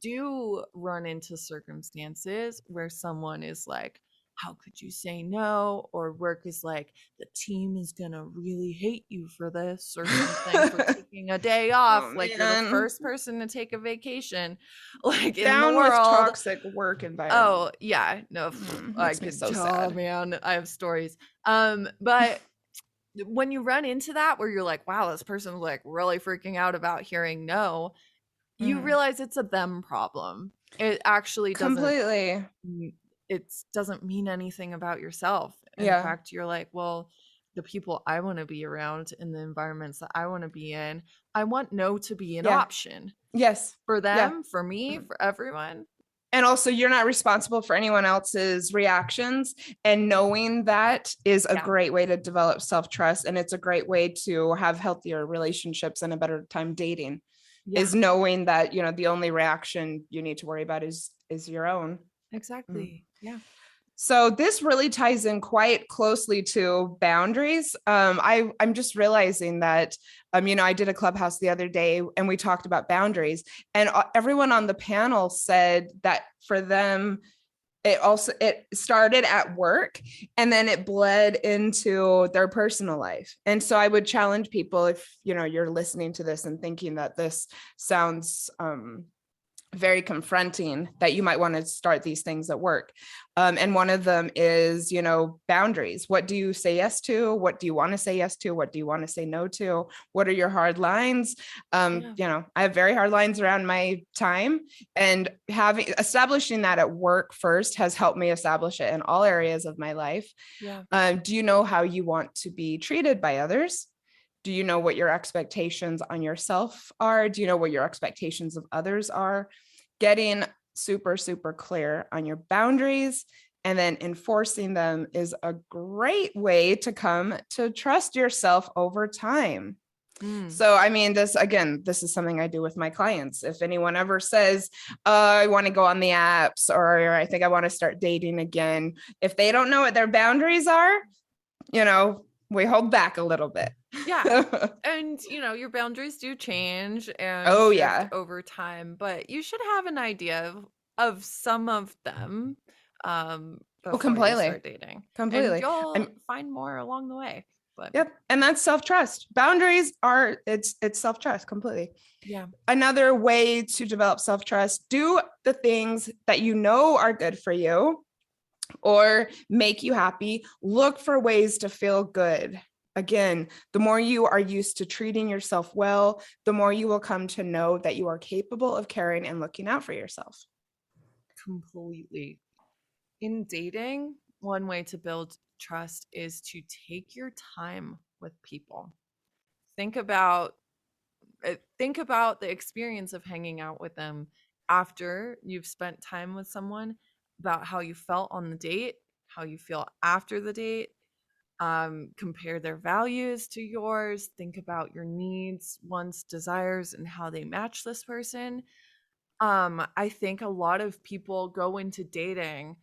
do run into circumstances where someone is like, how could you say no? Or work is like, the team is gonna really hate you for this or something, for taking a day off. Oh Like, you're the man. first person to take a vacation, like, in the Down with world. toxic work environment. Oh, yeah. No, I Makes me could so tell, sad. man. I have stories. But when you run into that where you're like, wow, this person's like really freaking out about hearing no, you Mhm. realize it's a them problem. It actually doesn't Completely. it doesn't mean anything about yourself. In Yeah. fact, you're like, well, the people I want to be around in the environments that I want to be in, I want no to be an Yeah. option Yes. for Yeah. them, for me, Mhm. for everyone. And also, you're not responsible for anyone else's reactions. And knowing that is a Yeah. great way to develop self-trust. And it's a great way to have healthier relationships and a better time dating, Yeah, is knowing that, the only reaction you need to worry about is your own. exactly. Yeah. So this really ties in quite closely to boundaries. I'm just realizing that, I did a clubhouse the other day and we talked about boundaries, and everyone on the panel said that for them, it started at work and then it bled into their personal life. And so I would challenge people, if you're listening to this and thinking that this sounds very confronting, that you might want to start these things at work. And one of them is, boundaries. What do you say yes to? What do you want to say yes to? What do you want to say no to? What are your hard lines? Yeah. I have very hard lines around my time, and establishing that at work first has helped me establish it in all areas of my life. Yeah. Do you know how you want to be treated by others? Do you know what your expectations on yourself are? Do you know what your expectations of others are? Getting super, super clear on your boundaries and then enforcing them is a great way to come to trust yourself over time. Mm. So, this is something I do with my clients. If anyone ever says, I want to go on the apps, or I think I want to start dating again, if they don't know what their boundaries are, we hold back a little bit. Yeah. And, your boundaries do change and Oh, shift yeah. over time, but you should have an idea of some of them Oh, before you completely. start dating. And Completely. you'll find more along the way. But Yep. And that's self-trust. Boundaries are, it's self-trust completely. yeah. Another way to develop self-trust: do the things that you know are good for you or make you happy. Look for ways to feel good. Again, the more you are used to treating yourself well, the more you will come to know that you are capable of caring and looking out for yourself. Completely. In dating, one way to build trust is to take your time with people. Think about think about the experience of hanging out with them after you've spent time with someone, about how you felt on the date, how you feel after the date. Compare their values to yours. Think about your needs, wants, desires, and how they match this person. I think a lot of people go into dating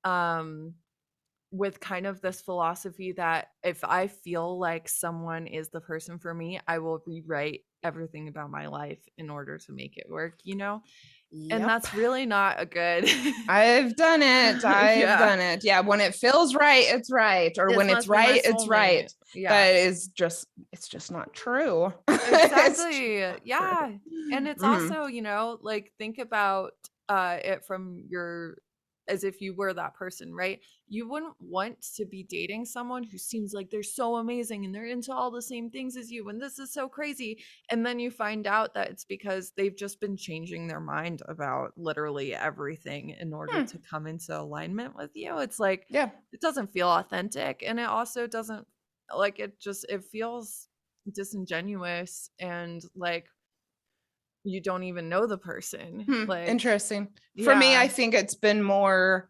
um with kind of this philosophy that if I feel like someone is the person for me, I will rewrite everything about my life in order to make it work. And Yep. that's really not a good I've done it. I've yeah. done it. Yeah. When it feels right, it's right. Or This when it's must be my right, it's right. soulmate. Yeah. That is just, it's just not true. It's just Exactly. not Yeah. true. And it's Mhm. also, like think about it from your as if you were that person, right? You wouldn't want to be dating someone who seems like they're so amazing and they're into all the same things as you and this is so crazy. And then you find out that it's because they've just been changing their mind about literally everything in order Hmm. to come into alignment with you. It's like Yeah. it doesn't feel authentic, and it also doesn't like it feels disingenuous and like you don't even know the person. Like, Interesting. For me, I yeah. think it's been more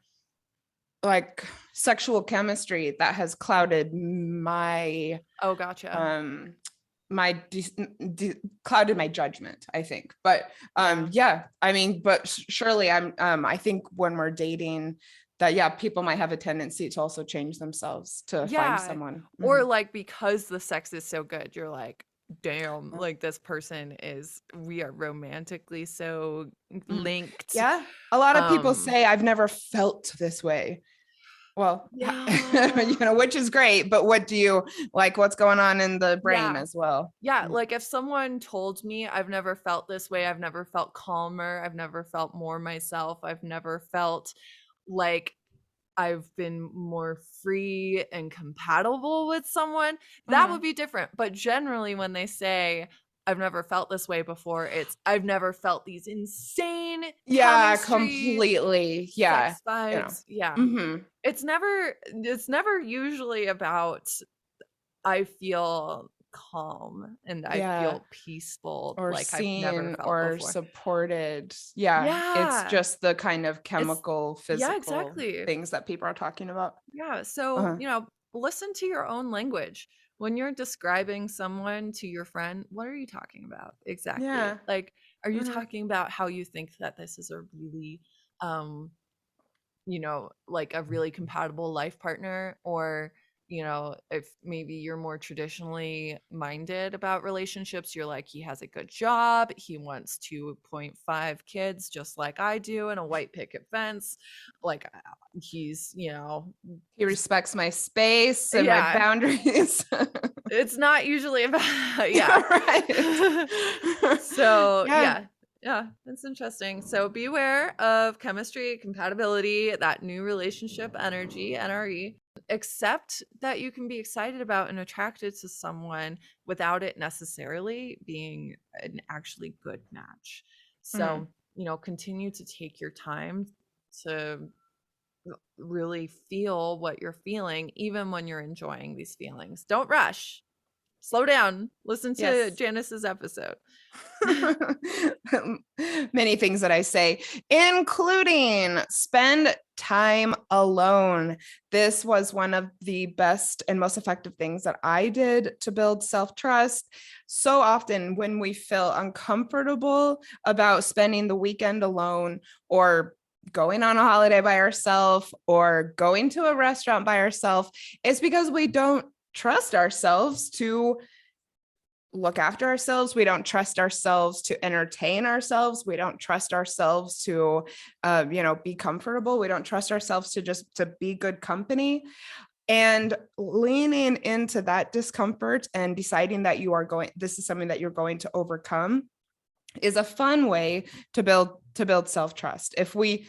like sexual chemistry that has clouded my Oh, gotcha. um clouded my judgment, I think. But Yeah. yeah, but surely I think when we're dating, that yeah, people might have a tendency to also change themselves to find Yeah. someone. Or like because the sex is so good, you're like, damn, like this person is, we are romantically so Mhm. linked. Yeah. A lot of people Um, say, I've never felt this way. Well, yeah. which is great, but what do you like? What's going on in the brain Yeah. as well? Yeah, like if someone told me I've never felt this way, I've never felt calmer, I've never felt more myself, I've never felt like I've been more free and compatible with someone, that Uh-huh. would be different. But generally, when they say, I've never felt this way before, it's I've never felt these insane Yeah, chemistry, completely. Yeah. sex You know. vibes. Yeah. Hmm. It's never usually about I feel calm and I Yeah. feel peaceful Or like I've never seen felt or before. supported. Yeah. It's Yeah. just the kind of It's chemical, yeah, physical exactly. things that people are talking about. Yeah, so, Uh-huh. listen to your own language. When you're describing someone to your friend, what are you talking about exactly? Yeah. Like, are you Hmm. talking about how you think that this is a really, um, like a really compatible life partner? Or, if maybe you're more traditionally minded about relationships, you're like, he has a good job, he wants 2.5 kids just like I do, and a white picket fence. Like, he's, He respects my space and my yeah, boundaries. it's not usually about yeah. Right. So, Yeah. yeah. Yeah, that's interesting. So beware of chemistry, compatibility, that new relationship energy, NRE. Accept that you can be excited about and attracted to someone without it necessarily being an actually good match. Mhm. So, continue to take your time to really feel what you're feeling, even when you're enjoying these feelings. Don't rush. Slow down. Listen to Yes. Janice's episode. Many things that I say, including spend time alone. This was one of the best and most effective things that I did to build self trust. So often, when we feel uncomfortable about spending the weekend alone or going on a holiday by ourselves or going to a restaurant by ourselves, it's because we don't trust ourselves to look after ourselves. We don't trust ourselves to entertain ourselves. We don't trust ourselves to be comfortable. We don't trust ourselves to just to be good company. And leaning into that discomfort and deciding that this is something that you're going to overcome is a fun way to build self-trust. If we,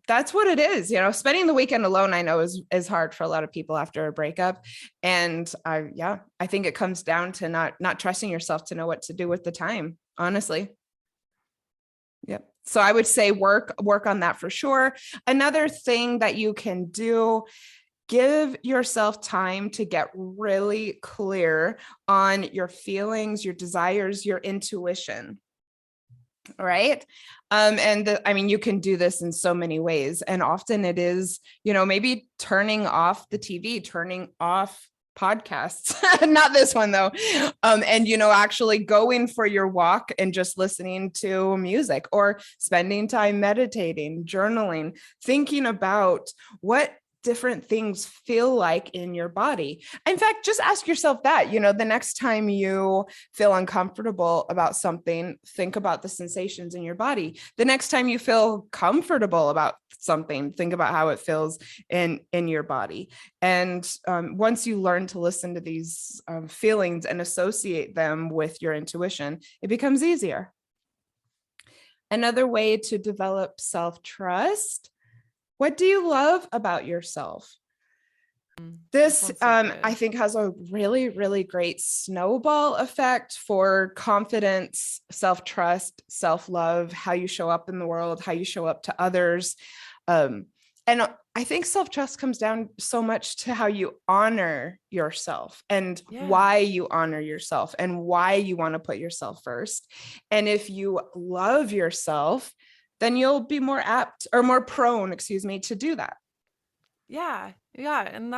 that's what it is. Spending the weekend alone, I know is hard for a lot of people after a breakup. And I think it comes down to not trusting yourself to know what to do with the time, honestly. Yep. So I would say work on that for sure. Another thing that you can do, give yourself time to get really clear on your feelings, your desires, your intuition. All right. You can do this in so many ways. And often it is, maybe turning off the TV, turning off podcasts, not this one though. And, actually going for your walk and just listening to music or spending time meditating, journaling, thinking about what different things feel like in your body. In fact, just ask yourself that, the next time you feel uncomfortable about something, think about the sensations in your body. The next time you feel comfortable about something, think about how it feels in your body. And once you learn to listen to these feelings and associate them with your intuition, it becomes easier. Another way to develop self-trust: what do you love about yourself? This This, one's so I good. think, has a really, really great snowball effect for confidence, self-trust, self-love, how you show up in the world, how you show up to others. And I think self-trust comes down so much to how you honor yourself and Yeah. why you honor yourself and why you want to put yourself first. And if you love yourself, then you'll be more apt or more prone, to do that. Yeah. Yeah. And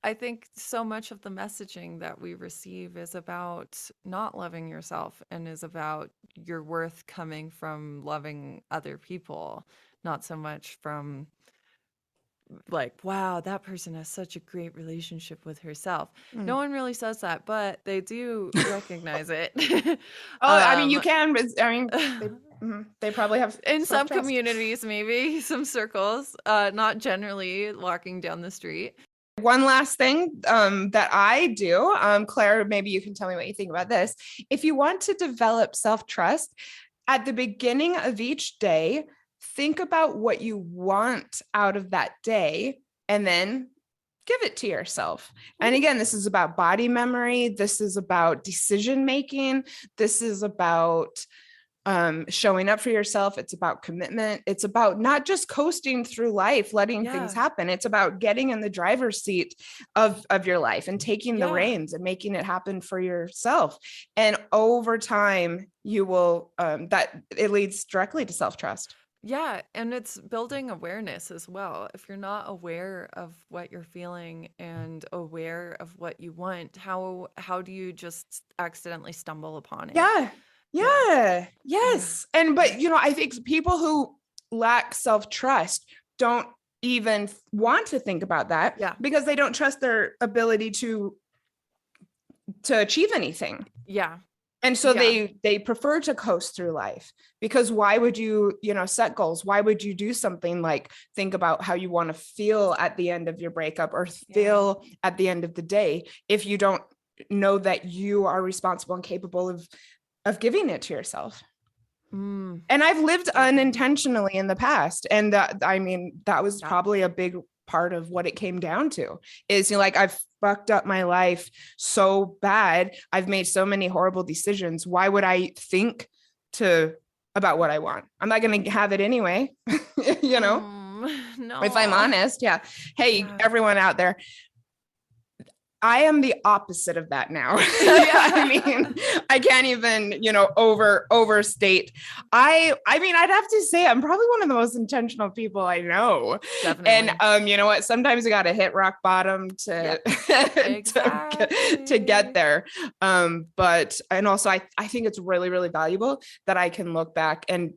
I think so much of the messaging that we receive is about not loving yourself and is about your worth coming from loving other people, not so much from like, wow, that person has such a great relationship with herself. Mm. No one really says that, but they do recognize it. Oh, I mean, you can, but I mean, they probably have In some self-trust. communities, maybe some circles, not generally walking down the street. One last thing that I do, Claire, maybe you can tell me what you think about this. If you want to develop self-trust, at the beginning of each day, think about what you want out of that day and then give it to yourself. And again, this is about body memory. This is about decision making. This is about showing up for yourself. It's about commitment. It's about not just coasting through life, letting things happen. It's about getting in the driver's seat of your life and taking the reins and making it happen for yourself. And over time, you will, that it leads directly to self-trust. Yeah, and it's building awareness as well. If you're not aware of what you're feeling and aware of what you want, how do you just accidentally stumble upon it? Yes. And but I think people who lack self-trust don't even want to think about that because they don't trust their ability to achieve anything. And so they prefer to coast through life, because why would you, set goals? Why would you do something like think about how you want to feel at the end of your breakup or feel at the end of the day if you don't know that you are responsible and capable of giving it to yourself? And I've lived unintentionally in the past. And that was probably a big part of what it came down to is, I've fucked up my life so bad. I've made so many horrible decisions. Why would I think about what I want? I'm not going to have it anyway, No. If I'm honest. Hey, everyone out there, I am the opposite of that now. I mean, I can't even, overstate. I'd have to say I'm probably one of the most intentional people I know. Definitely. And you know what? Sometimes you got to hit rock bottom to to get there. But also I think it's really, really valuable that I can look back and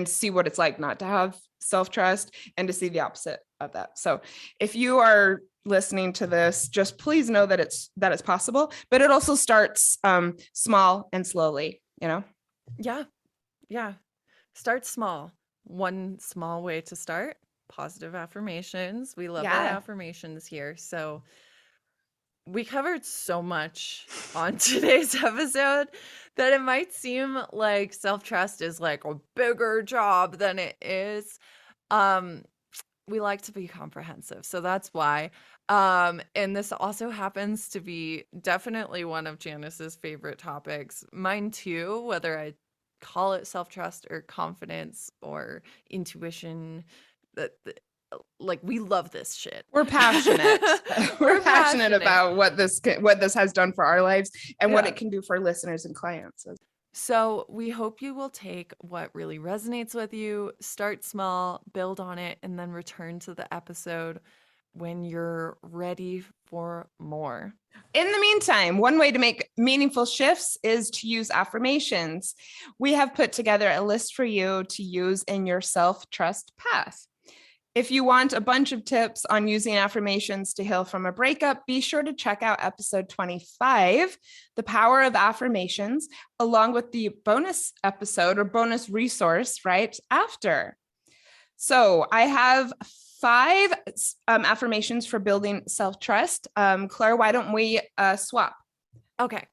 see what it's like not to have self-trust and to see the opposite of that. So if you are listening to this, just please know that it's possible, but it also starts small and slowly, Start small. One small way to start: positive affirmations. We love our affirmations here. So we covered so much on today's episode that it might seem like self-trust is like a bigger job than it is. We like to be comprehensive, so that's why. And this also happens to be definitely one of Janice's favorite topics. Mine too, whether I call it self-trust or confidence or intuition. Like, we love this shit. We're passionate. We're passionate about what this has done for our lives and what it can do for listeners and clients. So we hope you will take what really resonates with you, start small, build on it, and then return to the episode when you're ready for more. In the meantime, one way to make meaningful shifts is to use affirmations. We have put together a list for you to use in your self-trust path. If you want a bunch of tips on using affirmations to heal from a breakup, be sure to check out episode 25, The Power of Affirmations, along with the bonus episode or bonus resource right after. So I have 5 affirmations for building self-trust. Claire, why don't we swap? Okay.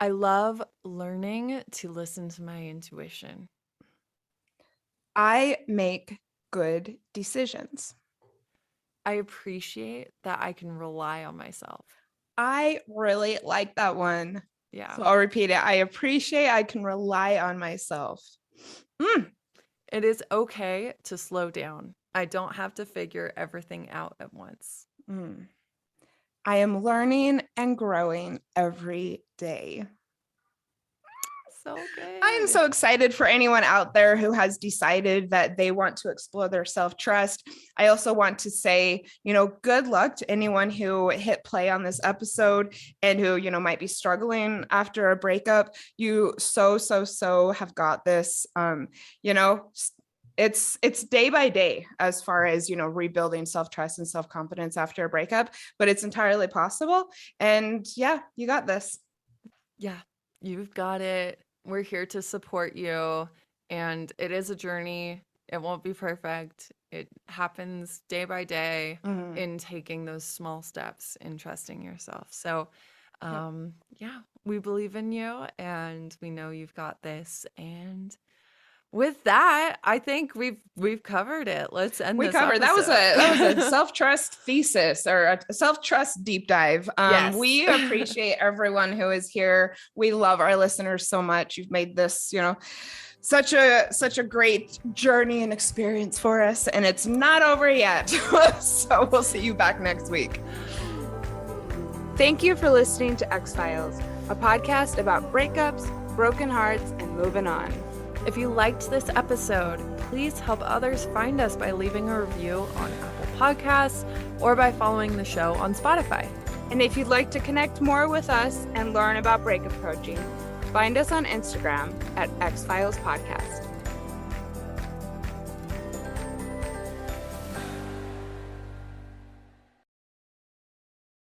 I love learning to listen to my intuition. I make good decisions. I appreciate that I can rely on myself. I really like that one. Yeah. So I'll repeat it. I appreciate I can rely on myself. It is okay to slow down. I don't have to figure everything out at once. I am learning and growing every day. So good. I am so excited for anyone out there who has decided that they want to explore their self-trust. I also want to say, good luck to anyone who hit play on this episode and who, might be struggling after a breakup. You so have got this. it's day by day as far as, rebuilding self-trust and self-confidence after a breakup, but it's entirely possible. And yeah, you got this. Yeah, you've got it. We're here to support you. And it is a journey. It won't be perfect. It happens day by day in taking those small steps in trusting yourself. So, yeah, we believe in you and we know you've got this. And with that, I think we've covered it. Let's end this episode. That was a self-trust thesis or a self-trust deep dive. Yes. We appreciate everyone who is here. We love our listeners so much. You've made this, such a great journey and experience for us, and it's not over yet. So we'll see you back next week. Thank you for listening to X-Files, a podcast about breakups, broken hearts, and moving on. If you liked this episode, please help others find us by leaving a review on Apple Podcasts or by following the show on Spotify. And if you'd like to connect more with us and learn about breakup coaching, find us on Instagram at X-Files Podcast.